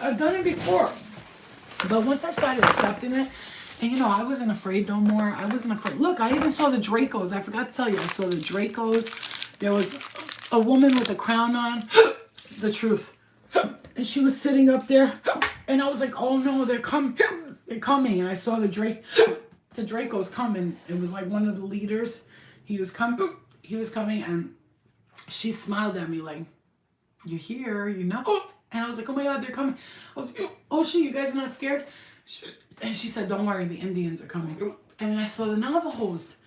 I've done it before. But once I started accepting it, and you know, I wasn't afraid no more. I wasn't afraid. Look, I even saw the Dracos. I forgot to tell you, I saw the Dracos. There was a woman with a crown on. The truth. And she was sitting up there. And I was like, oh no, they're coming. They're coming. And I saw the Dracos coming. It was like one of the leaders. He was coming and she smiled at me like, you're here, you know? And I was like, oh my God, they're coming. I was like, oh shit, you guys are not scared? And she said, don't worry, the Indians are coming. And I saw the Navajos.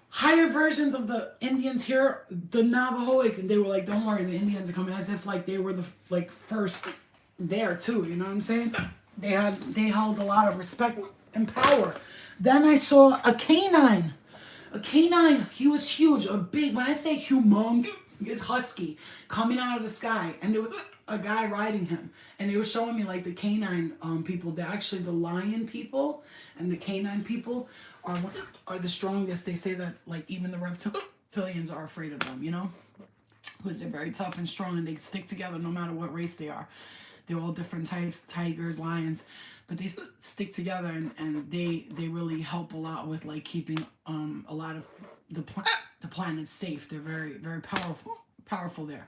Higher versions of the Indians here, the Navajo, like, they were like, don't worry, the Indians are coming. As if like they were the like first there too, you know what I'm saying? They held a lot of respect and power. Then I saw a canine. A canine, he was huge, a big, when I say humongous husky coming out of the sky, and there was a guy riding him, and they were showing me like the canine people. They're actually the lion people, and the canine people are the strongest. They say that like even the reptilians are afraid of them, you know, because they're very tough and strong, and they stick together no matter what race they are. They're all different types, tigers, lions, but they stick together, and they really help a lot with like keeping a lot of the planet safe. They're very, very powerful there.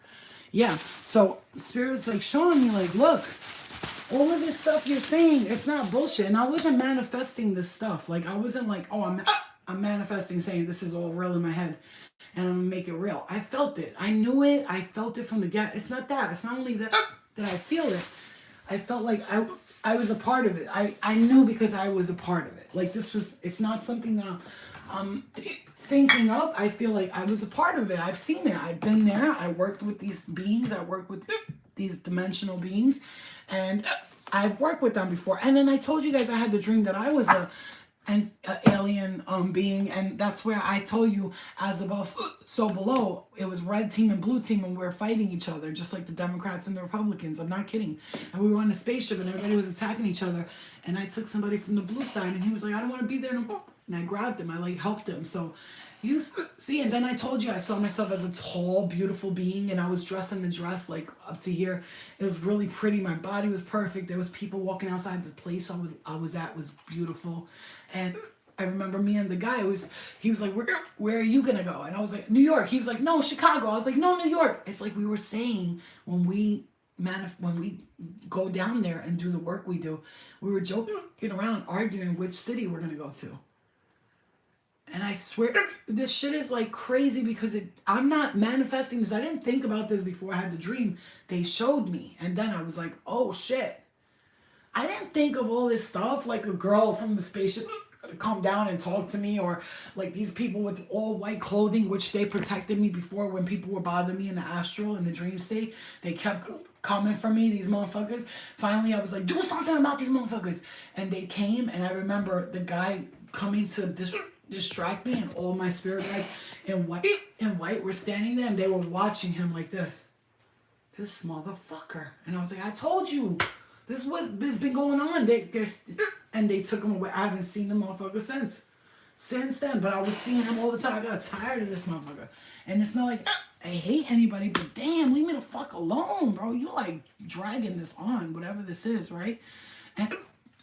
Yeah, so Spirit's like showing me like, look, all of this stuff you're saying, it's not bullshit. And I wasn't manifesting this stuff. Like I wasn't like, oh, I'm manifesting saying this is all real in my head and I'm gonna make it real. I felt it. I knew it. I felt it from the get. It's not that. It's not only that I feel it. I felt like I was a part of it. I knew because I was a part of it. Like it's not something that I'm thinking up. I feel like I was a part of it. I've seen it. I've been there. I worked with these beings. I worked with these dimensional beings, and I've worked with them before. And then I told you guys I had the dream that I was an alien being, and that's where I told you as above so below. It was red team and blue team, and we were fighting each other just like the Democrats and the Republicans. I'm not kidding. And we were on a spaceship and everybody was attacking each other, and I took somebody from the blue side and he was like, I don't want to be there no more. And I grabbed him. I like helped him. So you see, and then I told you I saw myself as a tall, beautiful being, and I was dressed in a dress like up to here. It was really pretty. My body was perfect. There was people walking outside. The place I was at was beautiful. And I remember me and the guy he was like, where are you gonna go? And I was like, New York. He was like, no, Chicago. I was like, no, New York. It's like we were saying when we go down there and do the work we do, we were joking around, arguing which city we're gonna go to. And I swear, this shit is like crazy because I'm not manifesting this. I didn't think about this before I had the dream. They showed me. And then I was like, oh shit. I didn't think of all this stuff like a girl from the spaceship come down and talk to me, or like these people with all white clothing, which they protected me before when people were bothering me in the astral, in the dream state. They kept coming for me, these motherfuckers. Finally, I was like, do something about these motherfuckers. And they came, and I remember the guy coming to distract me, and all my spirit guides in white were standing there, and they were watching him like this motherfucker. And I was like, I told you, this is what has been going on. And they took him away. I haven't seen the motherfucker since. since then. But I was seeing him all the time. I got tired of this motherfucker. And it's not like I hate anybody, but damn, leave me the fuck alone, bro. You like dragging this on, whatever this is, right?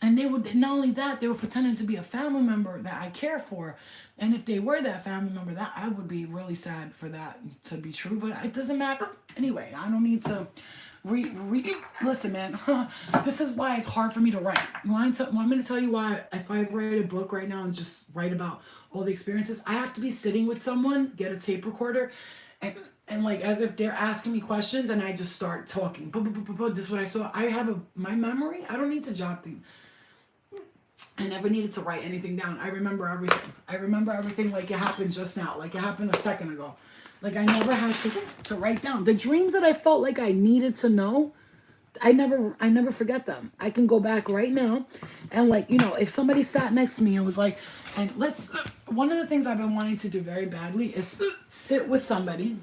And they would, not only that, they were pretending to be a family member that I care for. And if they were that family member, that I would be really sad for that to be true. But it doesn't matter. Anyway, I don't need to listen, man. This is why it's hard for me to write. Want me to tell you why? If I write a book right now and just write about all the experiences, I have to be sitting with someone, get a tape recorder, and like as if they're asking me questions, and I just start talking. This is what I saw. I have my memory. I don't need to jot things. I never needed to write anything down. I remember everything. I remember everything like it happened just now, like it happened a second ago. Like I never had to write down the dreams that I felt like I needed to know. I never forget them. I can go back right now, and like, you know, if somebody sat next to me and was like, and one of the things I've been wanting to do very badly is sit with somebody,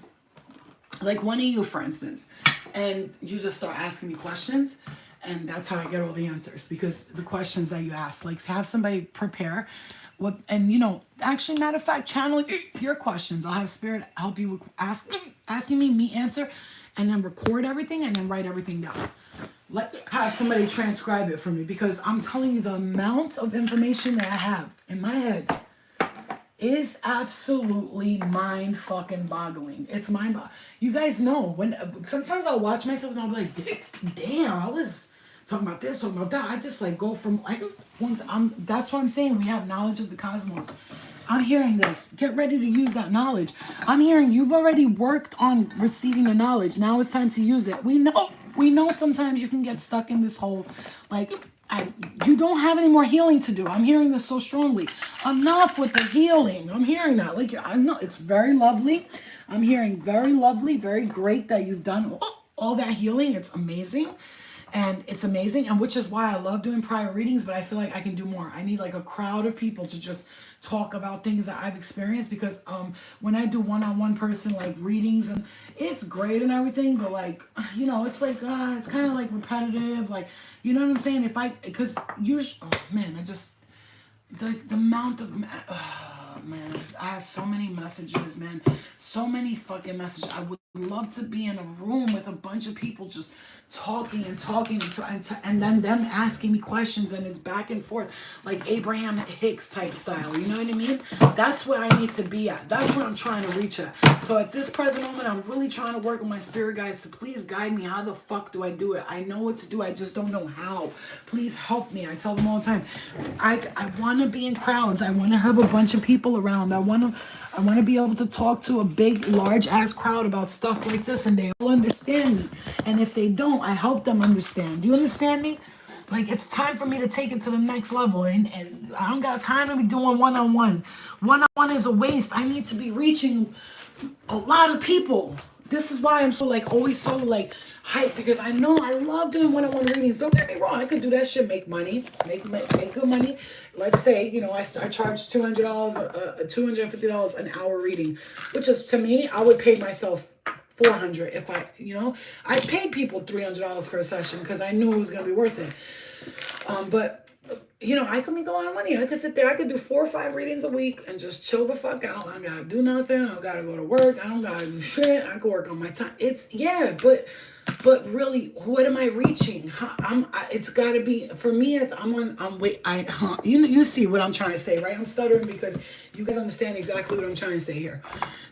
like one of you, for instance, and you just start asking me questions. And that's how I get all the answers, because the questions that you ask, like have somebody prepare what, and you know, actually, matter of fact, channel your questions. I'll have Spirit help you with asking me answer, and then record everything and then write everything down. Have somebody transcribe it for me, because I'm telling you, the amount of information that I have in my head is absolutely mind fucking boggling. It's mind boggling. You guys know when sometimes I'll watch myself and I'll be like, damn, I was talking about this, talking about that. I just like go from like once that's what I'm saying. We have knowledge of the cosmos. I'm hearing this. Get ready to use that knowledge. I'm hearing you've already worked on receiving the knowledge. Now it's time to use it. We know sometimes you can get stuck in this hole, like you don't have any more healing to do. I'm hearing this so strongly. Enough with the healing. I'm hearing that. Like, I know it's very lovely. I'm hearing very lovely, very great that you've done all that healing. It's amazing. And it's amazing. And which is why I love doing prior readings, but I feel like I can do more. I need like a crowd of people to just talk about things that I've experienced, because when I do one-on-one person like readings, and it's great and everything, but like, you know, it's like it's kind of like repetitive, like, you know what I'm saying? Because usually, oh man, the amount of man, I have so many messages, man, so many fucking messages. I would love to be in a room with a bunch of people just talking and then them asking me questions, and it's back and forth like Abraham Hicks type style, you know what I mean? That's where I need to be at. That's where I'm trying to reach at. So at this present moment, I'm really trying to work with my spirit guides to please guide me. How the fuck do I do it? I know what to do, I just don't know how. Please help me. I tell them all the time, I want to be in crowds. I want to have a bunch of people around. I want to be able to talk to a big, large ass crowd about stuff like this, and they all understand me. And if they don't, I help them understand. Do you understand me? Like, it's time for me to take it to the next level, and I don't got time to be doing one-on-one. One-on-one is a waste. I need to be reaching a lot of people. This is why I'm so like always so like hyped, because I know I love doing one-on-one readings. Don't get me wrong, I could do that shit, make money, make good money. Let's say, you know, I charge $200, $250 an hour reading, which is, to me, I would pay myself $400 if I, you know, I paid people $300 for a session because I knew it was gonna be worth it. But you know, I could make a lot of money. I could sit there, I could do 4 or 5 readings a week and just chill the fuck out. I don't gotta do nothing. I don't gotta go to work. I don't gotta do shit. I could work on my time. It's, yeah, but really, what am I reaching? It's gotta be, for me, it's, you see what I'm trying to say, right? I'm stuttering because you guys understand exactly what I'm trying to say here.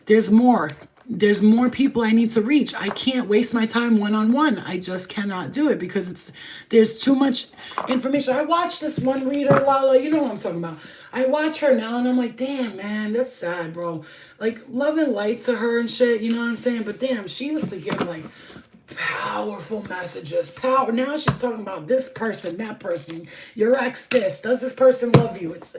There's more people I need to reach. I can't waste my time one-on-one. I just cannot do it because there's too much information. I watched this one reader, Lala, you know what I'm talking about. I watch her now and I'm like, damn, man, that's sad, bro. Like, love and light to her and shit, you know what I'm saying? But damn, she used to give like powerful messages. Now she's talking about this person, that person, your ex this. Does this person love you? It's,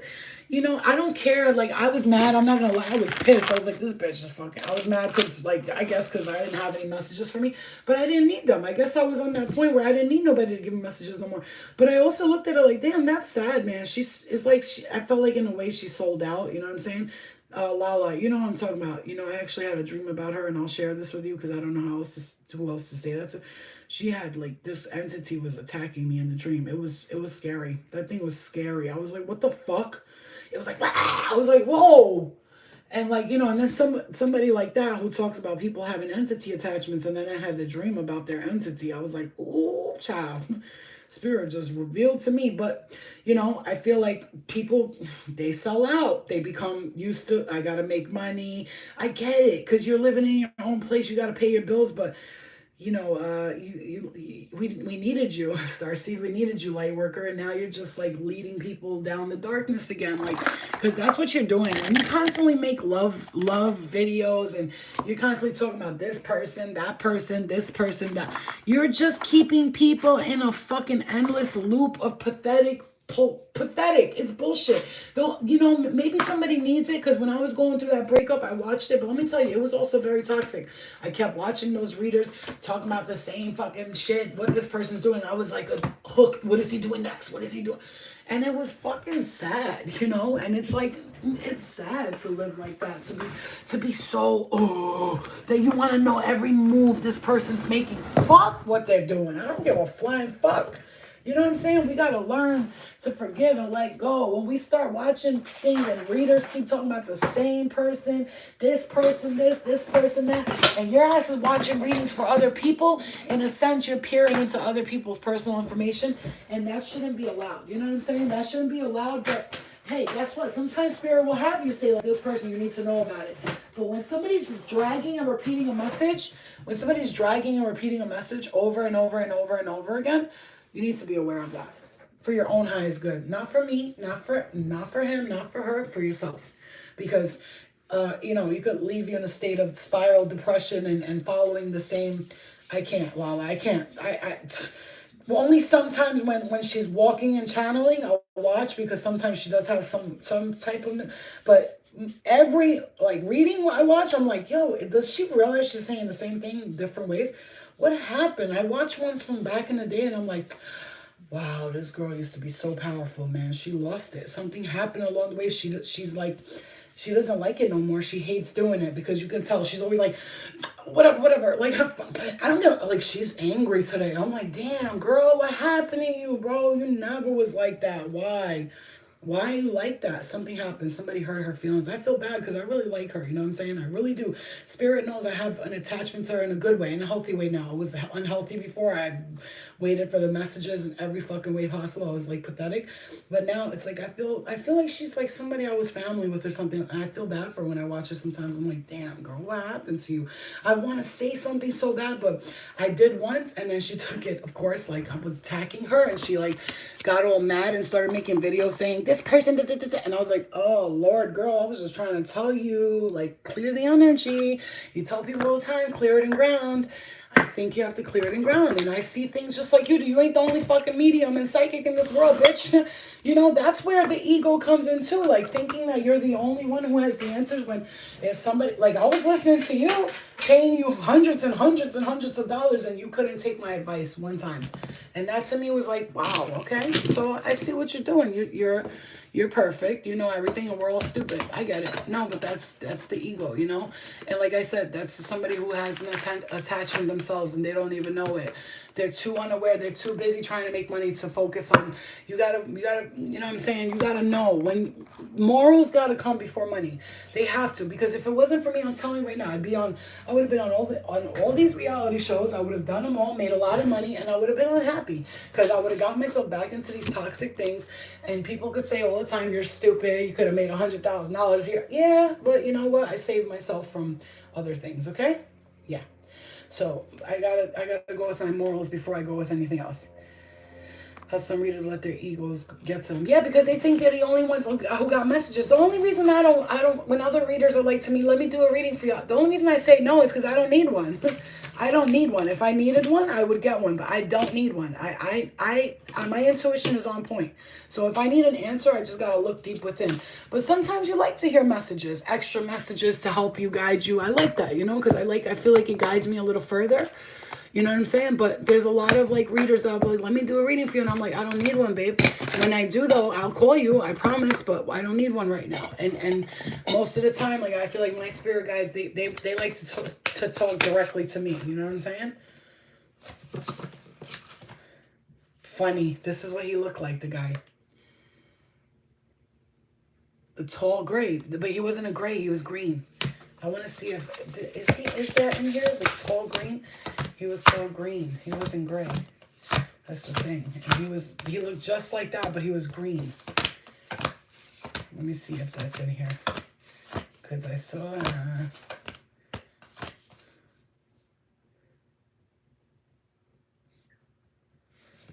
you know, I don't care. Like, I was mad. I'm not gonna lie. I was pissed. I was like, this bitch is fucking. I was mad because, like, I guess because I didn't have any messages for me. But I didn't need them. I guess I was on that point where I didn't need nobody to give me messages no more. But I also looked at her like, damn, that's sad, man. I felt like in a way she sold out. You know what I'm saying? Lala, you know what I'm talking about. You know, I actually had a dream about her, and I'll share this with you because I don't know how else who else to say that to. She had like this entity was attacking me in the dream. It was scary. That thing was scary. I was like, what the fuck? It was like, "Wah!" I was like, whoa. And like, you know, and then somebody like that who talks about people having entity attachments, and then I had the dream about their entity. I was like, oh, child, spirit just revealed to me. But you know, I feel like people, they sell out. They become used to, I gotta make money. I get it, because you're living in your own place, you gotta pay your bills, but you know, we needed you, Starseed. We needed you, Lightworker, and now you're just like leading people down the darkness again, like, because that's what you're doing. And you constantly make love videos, and you're constantly talking about this person, that person, this person, that. You're just keeping people in a fucking endless loop of pathetic. It's bullshit. Don't, you know, maybe somebody needs it, because when I was going through that breakup, I watched it, but let me tell you, it was also very toxic. I kept watching those readers talking about the same fucking shit, what this person's doing. I was like hooked. What is he doing next? What is he doing? And it was fucking sad, you know. And it's like, it's sad to live like that, to be so that you want to know every move this person's making. Fuck what they're doing. I don't give a flying fuck. You know what I'm saying? We got to learn to forgive and let go. When we start watching things and readers keep talking about the same person, this person this person that, and your ass is watching readings for other people, in a sense, you're peering into other people's personal information, and that shouldn't be allowed. You know what I'm saying? That shouldn't be allowed, but hey, guess what? Sometimes spirit will have you say, like, this person, you need to know about it. But when somebody's dragging and repeating a message, over and over and over and over again, you need to be aware of that. For your own highest good. Not for me, not for him, not for her, for yourself. Because you know, you could leave you in a state of spiral depression and following the same. I can't, Lala. I can't. Well, only sometimes when she's walking and channeling, I'll watch, because sometimes she does have some type of, but every like reading I watch, I'm like, yo, does she realize she's saying the same thing in different ways? What happened? I watched ones from back in the day, and I'm like, wow, this girl used to be so powerful, man. She lost it. Something happened along the way. She's like, she doesn't like it no more. She hates doing it, because you can tell she's always like, whatever. Like, I don't get, like, she's angry today. I'm like, damn, girl, what happened to you, bro? You never was like that. Why? Why are you like that? Something happened. Somebody hurt her feelings. I feel bad, because I really like her. You know what I'm saying? I really do. Spirit knows I have an attachment to her in a good way, in a healthy way now. I was unhealthy before. I waited for the messages in every fucking way possible. I was like pathetic. But now it's like I feel like she's like somebody I was family with or something. And I feel bad for her when I watch her sometimes. I'm like, damn, girl, what happened to you? I want to say something so bad, but I did once, and then she took it, of course, like I was attacking her, and she like got all mad and started making videos saying, this person, da, da, da, da. And I was like, oh, Lord, girl, I was just trying to tell you, like, clear the energy. You tell people all the time, clear it in ground. I think you have to clear it in ground. And I see things just like you do. You ain't the only fucking medium and psychic in this world, bitch. You know, that's where the ego comes in too. Like, thinking that you're the only one who has the answers, when if somebody, like, I was listening to you, paying you hundreds and hundreds and hundreds of dollars, and you couldn't take my advice one time. And that to me was like, wow, okay. So I see what you're doing. You're perfect. You know everything, and we're all stupid. I get it. No, but that's the ego, you know? And like I said, that's somebody who has an attachment themselves, and they don't even know it. They're too unaware. They're too busy trying to make money to focus on, you gotta, you know what I'm saying? You gotta know when morals gotta come before money. They have to, because if it wasn't for me, I'm telling you right now, I would have been on all these reality shows. I would have done them all, made a lot of money, and I would have been unhappy, because I would have got myself back into these toxic things. And people could say all the time, you're stupid. You could have made $100,000 here. Yeah, but you know what? I saved myself from other things. Okay. Yeah. So I gotta go with my morals before I go with anything else. How some readers let their egos get to them. Yeah, because they think they're the only ones who got messages. The only reason I don't, when other readers are like to me, let me do a reading for y'all. The only reason I say no is because I don't need one. I don't need one. If I needed one, I would get one, but I don't need one. My intuition is on point. So if I need an answer, I just got to look deep within. But sometimes you like to hear messages, extra messages to help you, guide you. I like that, you know, because I feel like it guides me a little further. You know what I'm saying? But there's a lot of like readers that'll be like, let me do a reading for you. And I'm like, I don't need one, babe. When I do though, I'll call you, I promise, but I don't need one right now. And most of the time, like I feel like my spirit guides, they like to talk directly to me. You know what I'm saying? Funny. This is what he looked like, the guy. The tall gray. But he wasn't a gray, he was green. I want to see if, is that in here? The tall green? He was tall green. He wasn't gray. That's the thing. And he looked just like that, but he was green. Let me see if that's in here. Because I saw,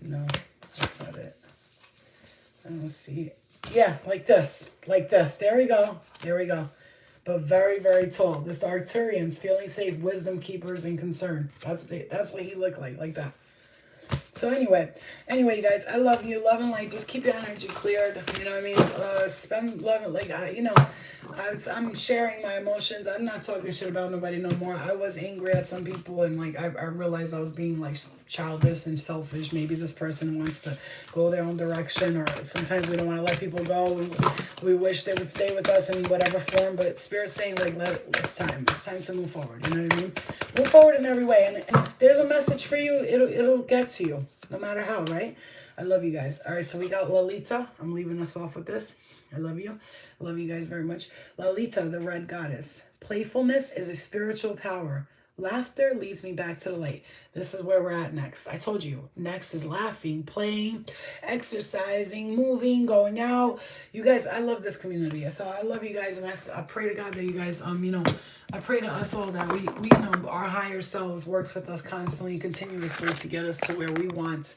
no, that's not it. I don't see it. Yeah, like this. Like this. There we go. There we go. But very, very tall. This the Arcturians, feeling safe, wisdom keepers, and concern. That's what he looked like that. So anyway, you guys, I love you. Love and light. Just keep your energy cleared. You know what I mean? Spend love and like, I'm sharing my emotions. I'm not talking shit about nobody no more. I was angry at some people, and like I realized I was being like childish and selfish. Maybe this person wants to go their own direction, or sometimes we don't want to let people go. We wish they would stay with us in whatever form, but Spirit's saying like, it's time to move forward. You know what I mean? Move forward in every way, and if there's a message for you, it'll get to you, no matter how, right? I love you guys. All right, so we got Lalita. I'm leaving us off with this. I love you. I love you guys very much. Lalita, the red goddess. Playfulness is a spiritual power. Laughter leads me back to the light. This is where we're at next. I told you, next is laughing, playing, exercising, moving, going out. You guys, I love this community. So I love you guys, and I pray to God that you guys, I pray to us all that we our higher selves works with us constantly, continuously to get us to where we want.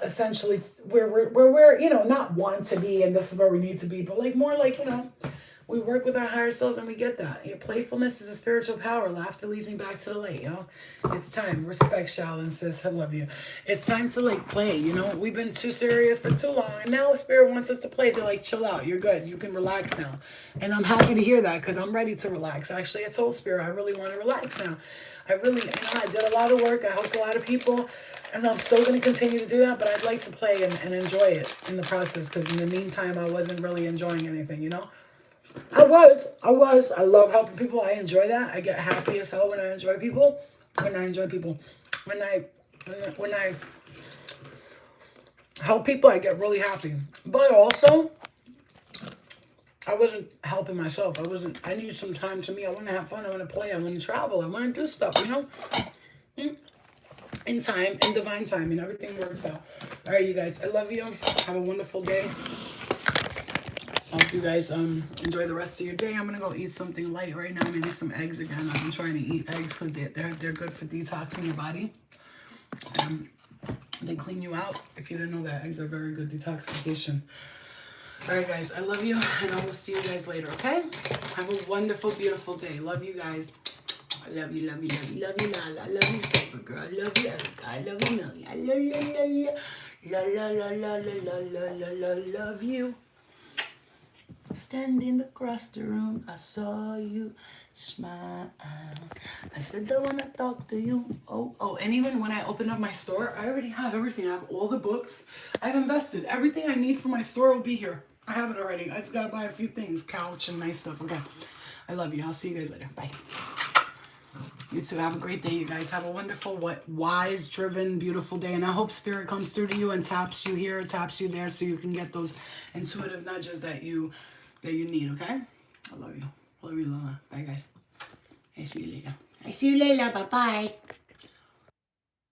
Essentially, where we're not want to be, and this is where we need to be, but like more like we work with our higher selves and we get that. Playfulness is a spiritual power. Laughter leads me back to the light. It's time. Respect, Shaolin sis. I love you. It's time to like play. We've been too serious for too long, and now Spirit wants us to play. They're like, chill out. You're good. You can relax now, and I'm happy to hear that because I'm ready to relax. Actually, I told Spirit I really want to relax now. I really, I did a lot of work. I helped a lot of people. And I'm still going to continue to do that, but I'd like to play and enjoy it in the process, because in the meantime, I wasn't really enjoying anything, I was. I love helping people. I enjoy that. I get happy as hell when I enjoy people. When I help people, I get really happy. But also, I wasn't helping myself. I needed some time to me. I want to have fun. I want to play. I want to travel. I want to do stuff, in time, in divine time, and everything works out. All right, you guys, I love you. Have a wonderful day. I hope you guys enjoy the rest of your day. I'm gonna go eat something light right now, maybe some eggs again. I've been trying to eat eggs because they're good for detoxing your body. They clean you out. If you didn't know that, eggs are very good detoxification. All right, guys, I love you, and I will see you guys later. Okay? Have a wonderful, beautiful day. Love you guys. I love you, love you, love you, love you, Nala. I love you, Supergirl. I love you, Erica. I love you, Melly. I love you. Standing across the room, I saw you smile. I said, I want to talk to you. Oh, and even when I open up my store, I already have everything. I have all the books. I've invested. Everything I need for my store will be here. I have it already. I just got to buy a few things, couch and nice stuff. Okay. I love you. I'll see you guys later. Bye. You too. Have a great day, you guys. Have a wonderful, wise, driven, beautiful day. And I hope Spirit comes through to you and taps you here, taps you there, so you can get those intuitive nudges that you need, okay? I love you. Love you, Lala. Bye, guys. I see you later. Bye-bye.